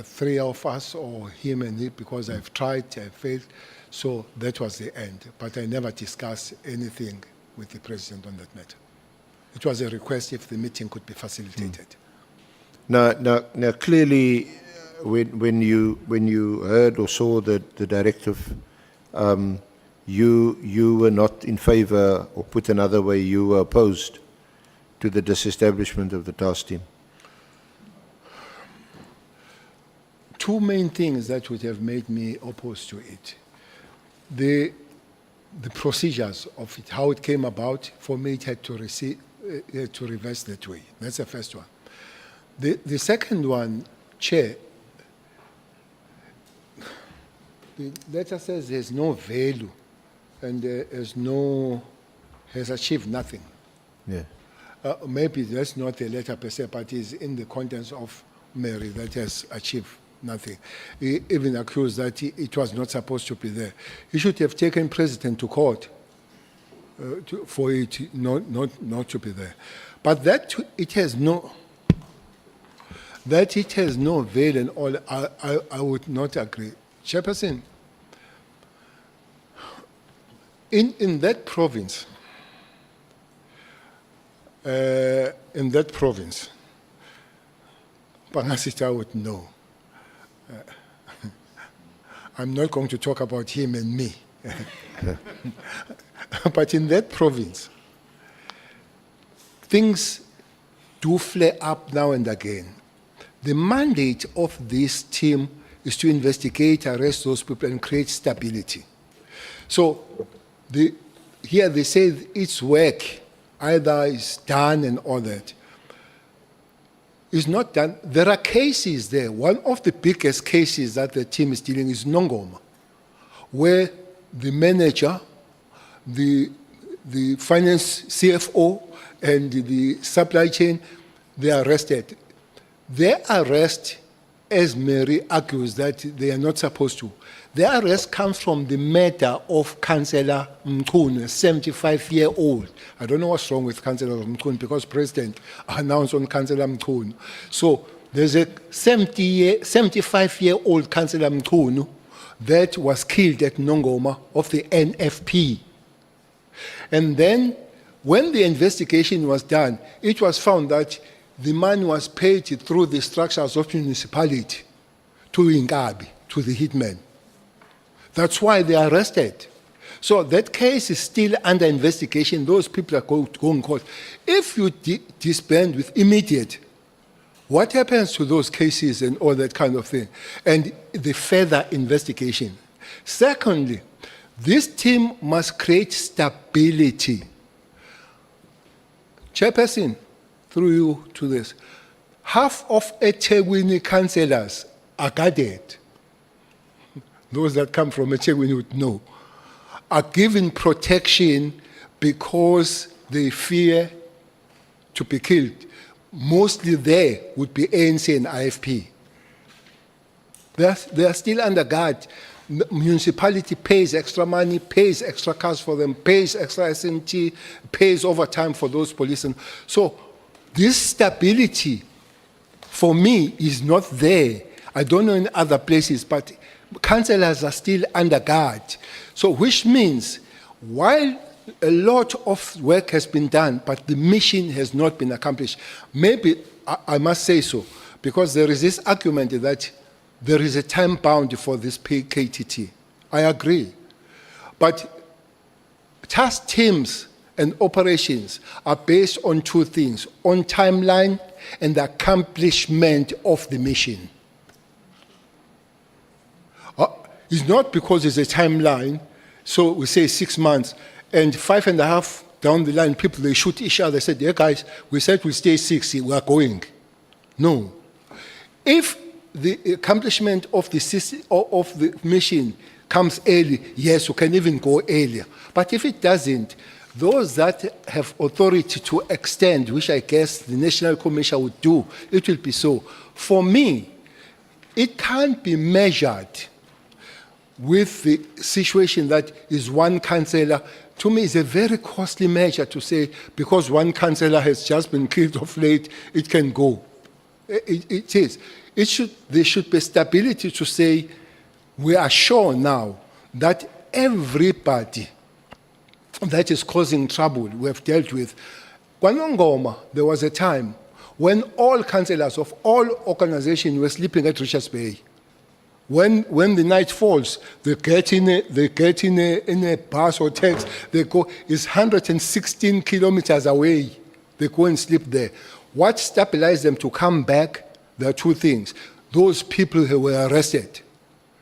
three of us or him and me, because I've tried, I failed. So that was the end. But I never discussed anything with the President on that matter. It was a request if the meeting could be facilitated. Now clearly, when you heard or saw the directive, you were not in favor, or put another way, you were opposed to the disestablishment of the task team. Two main things that would have made me opposed to it. The procedures of it, how it came about, for me it had to reverse that way. That's the first one. The second one, Chair, the letter says there's no value and has achieved nothing. Yeah. Maybe that's not the letter per se, but it's in the contents of Mary that has achieved nothing. He even accused that it was not supposed to be there. He should have taken President to court for it not to be there. But that it has no value and all, I would not agree. Chairperson, in that province, Mkhwanazi would know. I'm not going to talk about him and me. But in that province, things do flare up now and again. The mandate of this team is to investigate, arrest those people, and create stability. So here they say its work either is done and all that. It's not done. There are cases there. One of the biggest cases that the team is dealing is Nongoma, where the manager, the finance CFO, and the supply chain, they are arrested. Their arrest, as Mary argues that they are not supposed to, their arrest comes from the matter of Councillor Mchunu, a 75-year-old. I don't know what's wrong with Councillor Mchunu, because President announced on Councillor Mchunu. So there's a 75-year-old Councillor Mchunu that was killed at Nongoma of the NFP. And then when the investigation was done, it was found that the money was paid through the structures of municipality to Ingabi, to the hitmen. That's why they are arrested. So that case is still under investigation. Those people are going to court. If you disband with immediate, what happens to those cases and all that kind of thing? And the further investigation. Secondly, this team must create stability. Chairperson, through you to this. Half of eThekwini councillors are guarded. Those that come from eThekwini would know. Are given protection because they fear to be killed. Mostly there would be ANC and IFP. They are still under guard. Municipality pays extra money, pays extra cars for them, pays extra SMT, pays overtime for those policemen. So this stability, for me, is not there. I don't know in other places, but councillors are still under guard. So which means, while a lot of work has been done, but the mission has not been accomplished, maybe I must say so, because there is this argument that there is a time bound for this KTT. I agree. But task teams and operations are based on two things: on timeline and the accomplishment of the mission. It's not because it's a timeline, so we say 6 months, and 5.5 down the line, people, they shoot each other, said, yeah, guys, we said we stay 6, we are going. No. If the accomplishment of the mission comes early, yes, we can even go earlier. But if it doesn't, those that have authority to extend, which I guess the National Commission would do, it will be so. For me, it can't be measured with the situation that is one councillor. To me, it's a very costly measure to say, because one councillor has just been killed of late, it can go. It is. There should be stability to say, we are sure now that everybody that is causing trouble we have dealt with. KwaNongoma, there was a time when all councillors of all organizations were sleeping at Richards Bay. When the night falls, they get in a bus or taxi, they go, it's 116 kilometers away. They go and sleep there. What stabilized them to come back? There are two things. Those people who were arrested.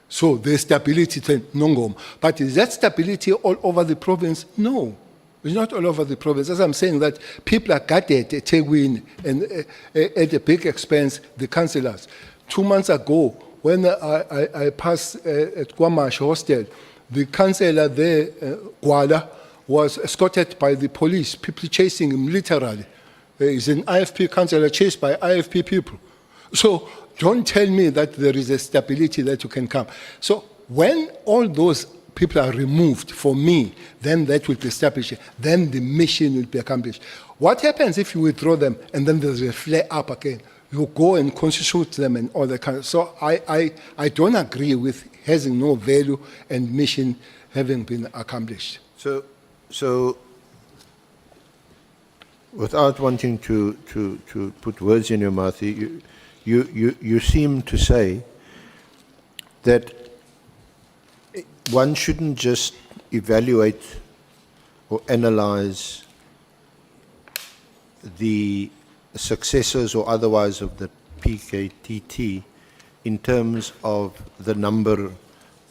So there's stability to Nongoma. But is that stability all over the province? No. It's not all over the province. As I'm saying, that people are guarded at eThekwini and at a big expense, the councillors. 2 months ago, when I passed at Kwamash Hostel, the councillor there, Gwala, was escorted by the police, people chasing him literally. He's an IFP councillor chased by IFP people. So don't tell me that there is a stability that you can come. So when all those people are removed, for me, then that will be established. Then the mission will be accomplished. What happens if you withdraw them and then there's a flare up again? You go and constitute them and all that kind of. So I don't agree with having no value and mission having been accomplished. So without wanting to put words in your mouth, you seem to say that one shouldn't just evaluate or analyze the successes or otherwise of the PKTT in terms of the number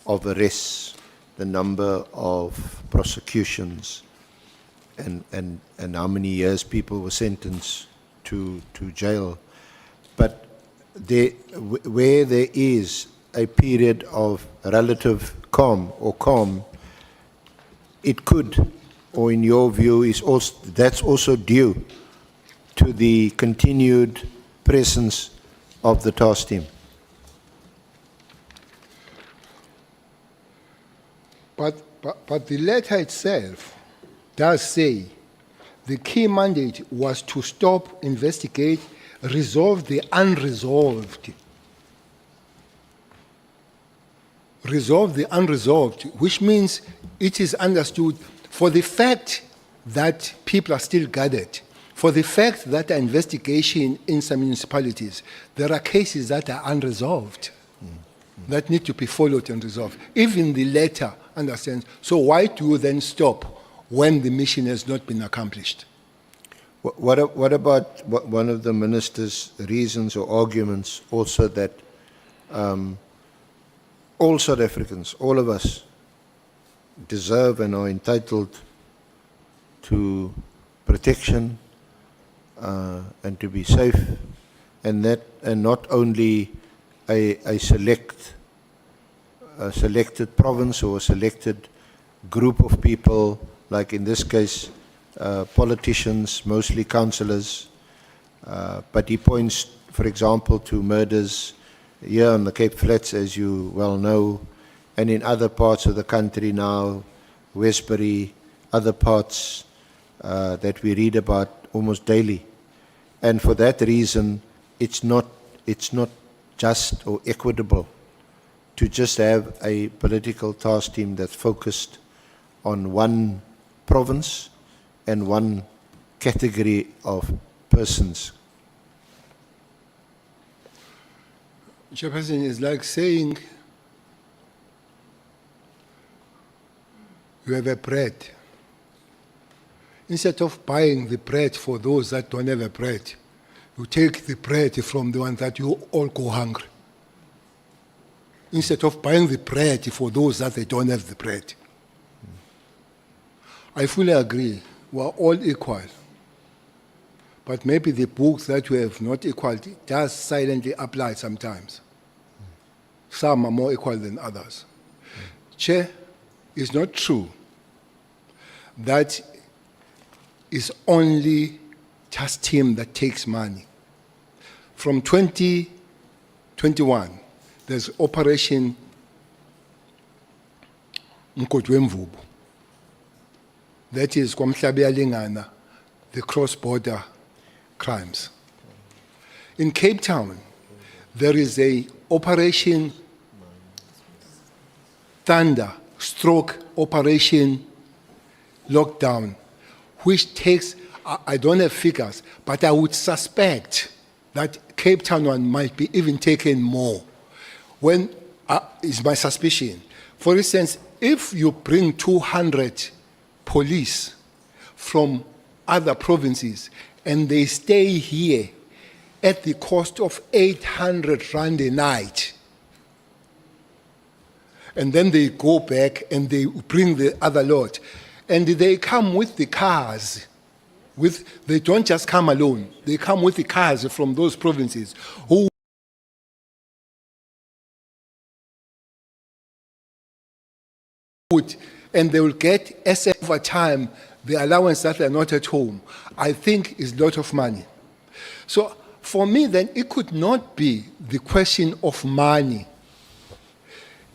of arrests, the number of prosecutions, and how many years people were sentenced to jail. But where there is a period of relative calm, it could, or in your view, that's also due to the continued presence of the task team. But the letter itself does say the key mandate was to stop, investigate, resolve the unresolved. Resolve the unresolved, which means it is understood for the fact that people are still guarded. For the fact that an investigation in some municipalities, there are cases that are unresolved that need to be followed and resolved. Even the letter understands. So why do you then stop when the mission has not been accomplished? What about one of the minister's reasons or arguments also that all South Africans, all of us, deserve and are entitled to protection and to be safe, and not only a selected province or a selected group of people, like in this case, politicians, mostly councillors, but he points, for example, to murders here on the Cape Flats, as you well know, and in other parts of the country now, Westbury, other parts that we read about almost daily. And for that reason, it's not just or equitable to just have a political task team that's focused on one province and one category of persons. Chairperson, is like saying you have a bread. Instead of buying the bread for those that don't have a bread, you take the bread from the ones that you all go hungry. Instead of buying the bread for those that they don't have the bread. I fully agree. We're all equal. But maybe the books that we have not equality does silently apply sometimes. Some are more equal than others. Chair, it's not true that it's only just team that takes money. From 2021, there's Operation Mkhwanazi. That is Nhlanhla, the cross-border crimes. In Cape Town, there is a Operation Thunder / Operation Lockdown, which takes, I don't have figures, but I would suspect that Cape Town one might be even taken more. When is my suspicion? For instance, if you bring 200 police from other provinces and they stay here at the cost of 800 rand a night, and then they go back and they bring the other lot, and they come with the cars. They don't just come alone. They come with the cars from those provinces who would, and they will get over time the allowance that they're not at home. I think is a lot of money. So for me then, it could not be the question of money.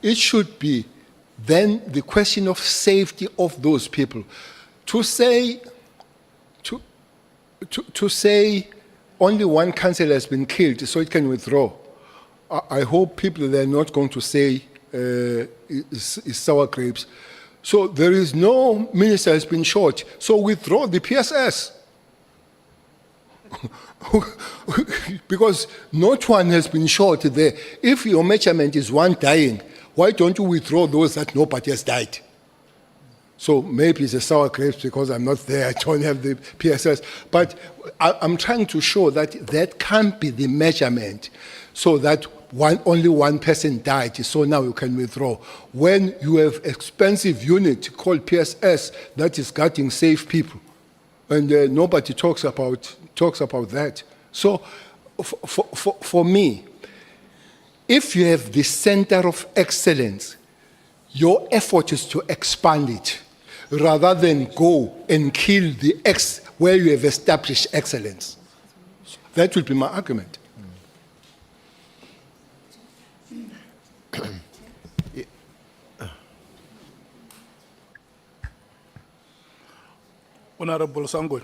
It should be then the question of safety of those people. To say only one councillor has been killed so it can withdraw, I hope people they're not going to say is sour grapes. So there is no minister has been shot, so withdraw the PSS. Because not one has been shot there. If your measurement is one dying, why don't you withdraw those that nobody has died? So maybe it's a sour grapes because I'm not there, I don't have the PSS. But I'm trying to show that that can't be the measurement, so that only one person died, so now you can withdraw. When you have expensive unit called PSS that is guarding safe people, and nobody talks about that. So for me, if you have the center of excellence, your effort is to expand it, rather than go and kill the where you have established excellence. That would be my argument. Honorable Sangwe.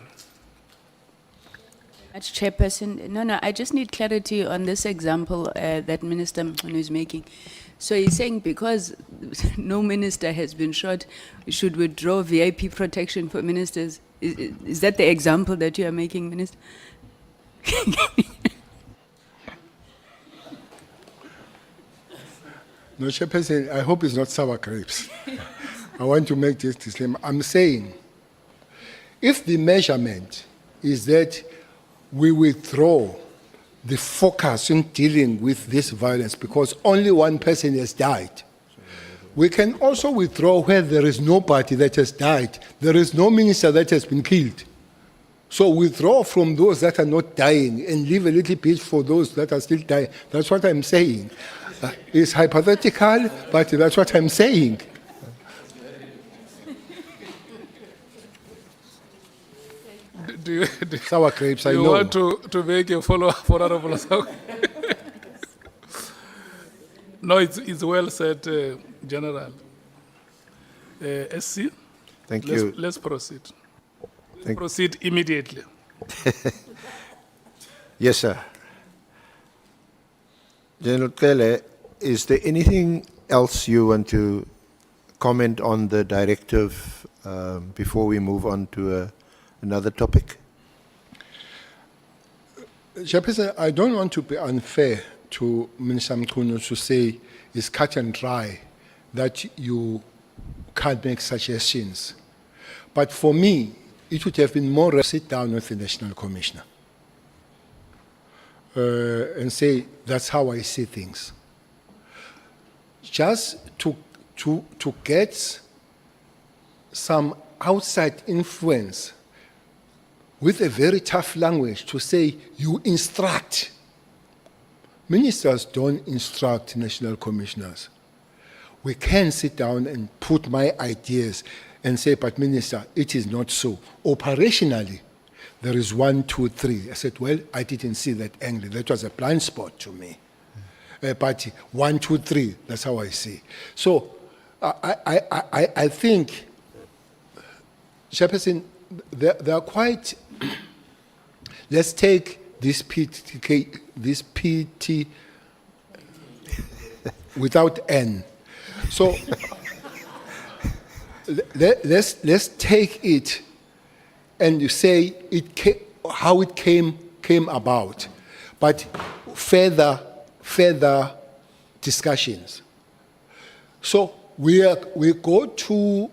Much, Chairperson. No, I just need clarity on this example that Minister Mchunu is making. So he's saying because no minister has been shot, we should withdraw VIP protection for ministers. Is that the example that you are making, Minister? No, Chairperson, I hope it's not sour grapes. I want to make this disclaimer. I'm saying, if the measurement is that we withdraw the focus in dealing with this violence because only one person has died, we can also withdraw where there is nobody that has died. There is no minister that has been killed. So withdraw from those that are not dying and leave a little bit for those that are still dying. That's what I'm saying. It's hypothetical, but that's what I'm saying. Do Sour grapes, I you know. want to make a follow-up, Honorable Asau? No, it's well said, General. SC? Thank you. Let's proceed. Thank- Proceed immediately. Yes, sir. General Kele, is there anything else you want to comment on the directive before we move on to another topic? Chairperson, I don't want to be unfair to Minister Mchunu to say it's cut and dry that you can't make suggestions. But for me, it would have been more sit down with the National Commissioner and say, that's how I see things. Just to get some outside influence with a very tough language to say, you instruct. Ministers don't instruct national commissioners. We can sit down and put my ideas and say, but Minister, it is not so. Operationally, there is 1, 2, 3. I said, well, I didn't see that angle. That was a blind spot to me. But 1, 2, 3, that's how I see. So I think, Chairperson, they are quite. Let's take this PT without N. So let's take it and you say how it came about, but further discussions. So we go to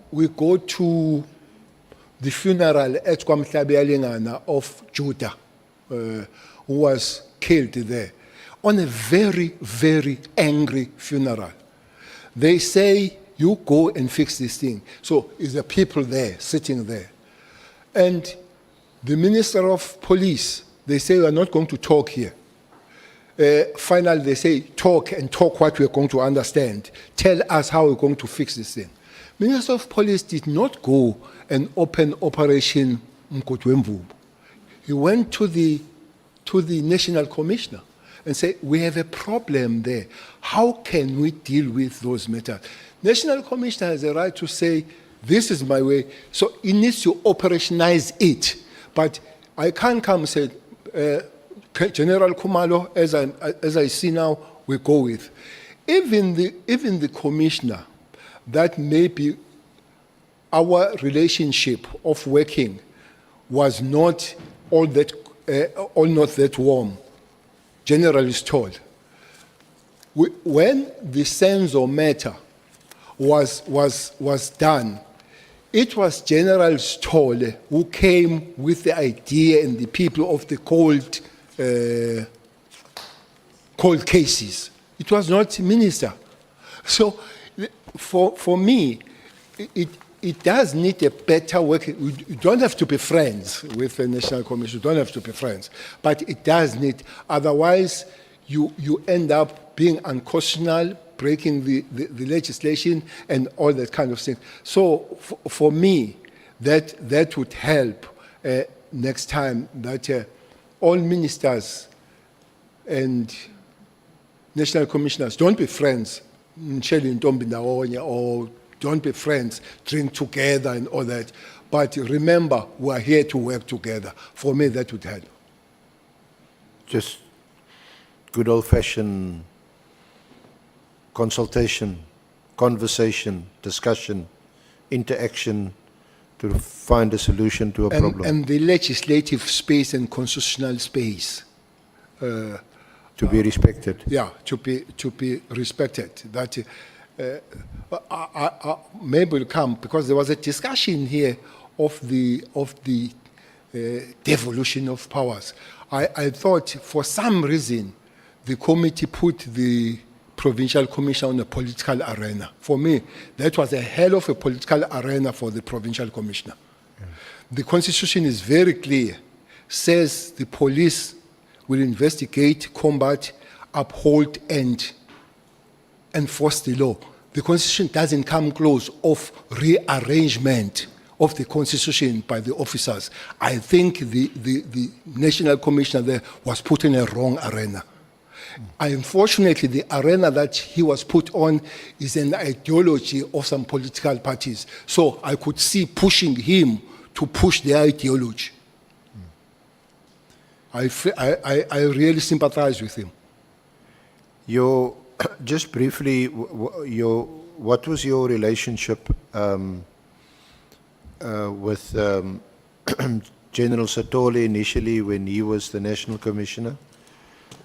the funeral at Nhlanhla of Judah, who was killed there, on a very, very angry funeral. They say, you go and fix this thing. So is the people there, sitting there. And the Minister of Police, they say, we are not going to talk here. Finally, they say, talk and talk what we are going to understand. Tell us how we're going to fix this thing. Minister of Police did not go and open Operation Mkhwanazi. He went to the National Commissioner and said, we have a problem there. How can we deal with those matters? National Commissioner has a right to say, this is my way. So he needs to operationalize it. But I can't come and say, General Kumalo, as I see now, we go with. Even the commissioner, that maybe our relationship of working was not all not that warm, generally is told. When the Senzo matter was done, it was General Stoll who came with the idea and the people of the cold cases. It was not minister. So for me, it does need a better work. You don't have to be friends with the National Commission. You don't have to be friends. But it does need, otherwise you end up being unconstitutional, breaking the legislation and all that kind of thing. So for me, that would help next time that all ministers and national commissioners don't be friends, or don't be friends, drink together and all that. But remember, we are here to work together. For me, that would help. Just good old-fashioned consultation, conversation, discussion, interaction to find a solution to a problem, And the legislative space and constitutional space, to be respected. yeah, to be respected. That maybe will come, because there was a discussion here of the devolution of powers. I thought for some reason the committee put the provincial commissioner on a political arena. For me, that was a hell of a political arena for the provincial commissioner. The constitution is very clear, says the police will investigate, combat, uphold, and enforce the law. The constitution doesn't come close of rearrangement of the constitution by the officers. I think the national commissioner there was put in a wrong arena. Unfortunately, the arena that he was put on is an ideology of some political parties. So I could see pushing him to push their ideology. I really sympathize with him. Just briefly, what was your relationship with General Satole initially when he was the National Commissioner,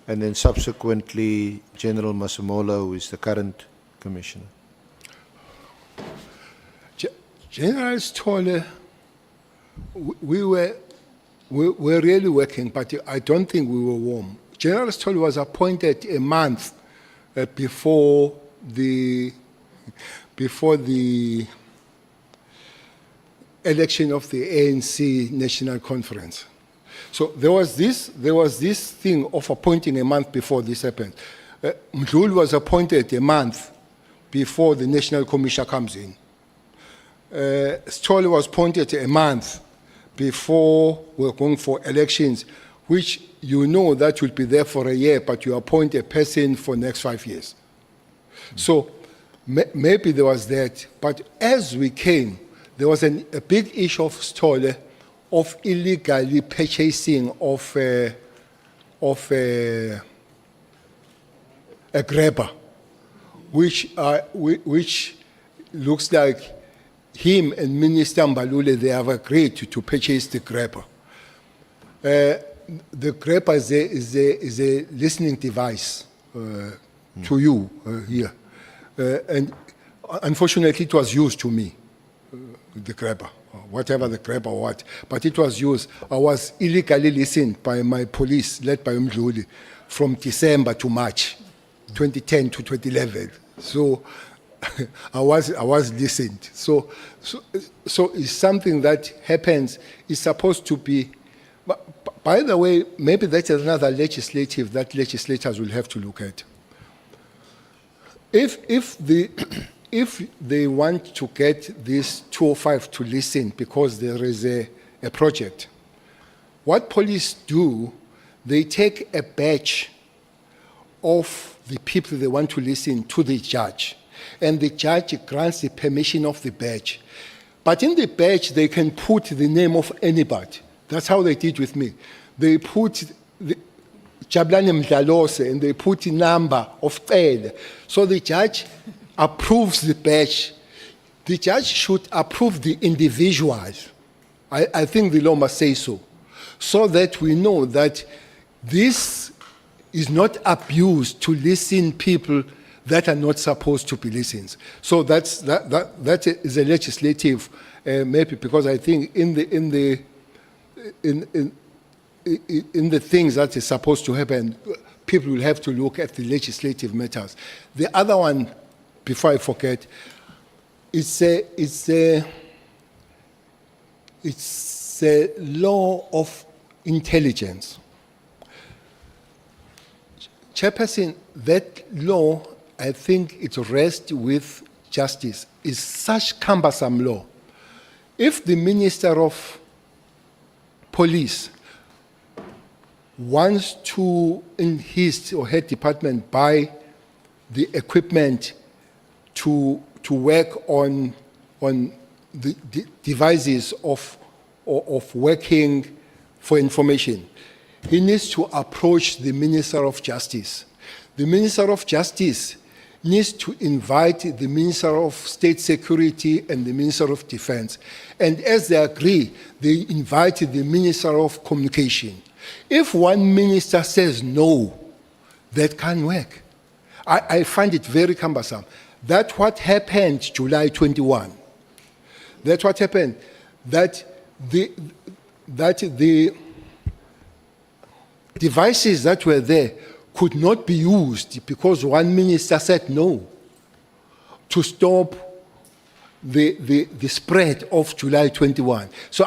and then subsequently General Masemola, who is the current Commissioner? General Stole, we were really working, but I don't think we were warm. General Stole was appointed a month before the election of the ANC National Conference. So there was this thing of appointing a month before this happened. Mkhwanazi was appointed a month before the National Commission comes in. Stole was appointed a month before we're going for elections, which you know that will be there for a year, but you appoint a person for next 5 years. So maybe there was that, but as we came, there was a big issue of Stole of illegally purchasing of a grabber, which looks like him and Minister Mbalule, they have agreed to purchase the grabber. The grabber is a listening device to you here. And unfortunately, it was used to me, the grabber, whatever the grabber was. But it was used. I was illegally listened by my police, led by Mkhwanazi, from December to March 2010 to 2011. So I was listened. So it's something that happens. It's supposed to be. By the way, maybe that is another legislative that legislators will have to look at. If they want to get this 205 to listen because there is a project, what police do, they take a batch of the people they want to listen to the judge, and the judge grants the permission of the badge. But in the badge, they can put the name of anybody. That's how they did with me. They put Jabulani Mdlalose, and they put a number of Cele. So the judge approves the badge. The judge should approve the individuals. I think the law must say so that we know that this is not abused to listen people that are not supposed to be listened. So that is a legislative, maybe, because I think in the things that is supposed to happen, people will have to look at the legislative matters. The other one, before I forget, it's a law of intelligence. Chairperson, that law, I think it rests with justice. It's such cumbersome law. If the Minister of Police wants to, in his or her department, buy the equipment to work on the devices of working for information, he needs to approach the Minister of Justice. The Minister of Justice needs to invite the Minister of State Security and the Minister of Defense. And as they agree, they invited the Minister of Communication. If one minister says no, that can't work. I find it very cumbersome. That's what happened July 21. That's what happened. That the devices that were there could not be used because one minister said no to stop the spread of July 21. So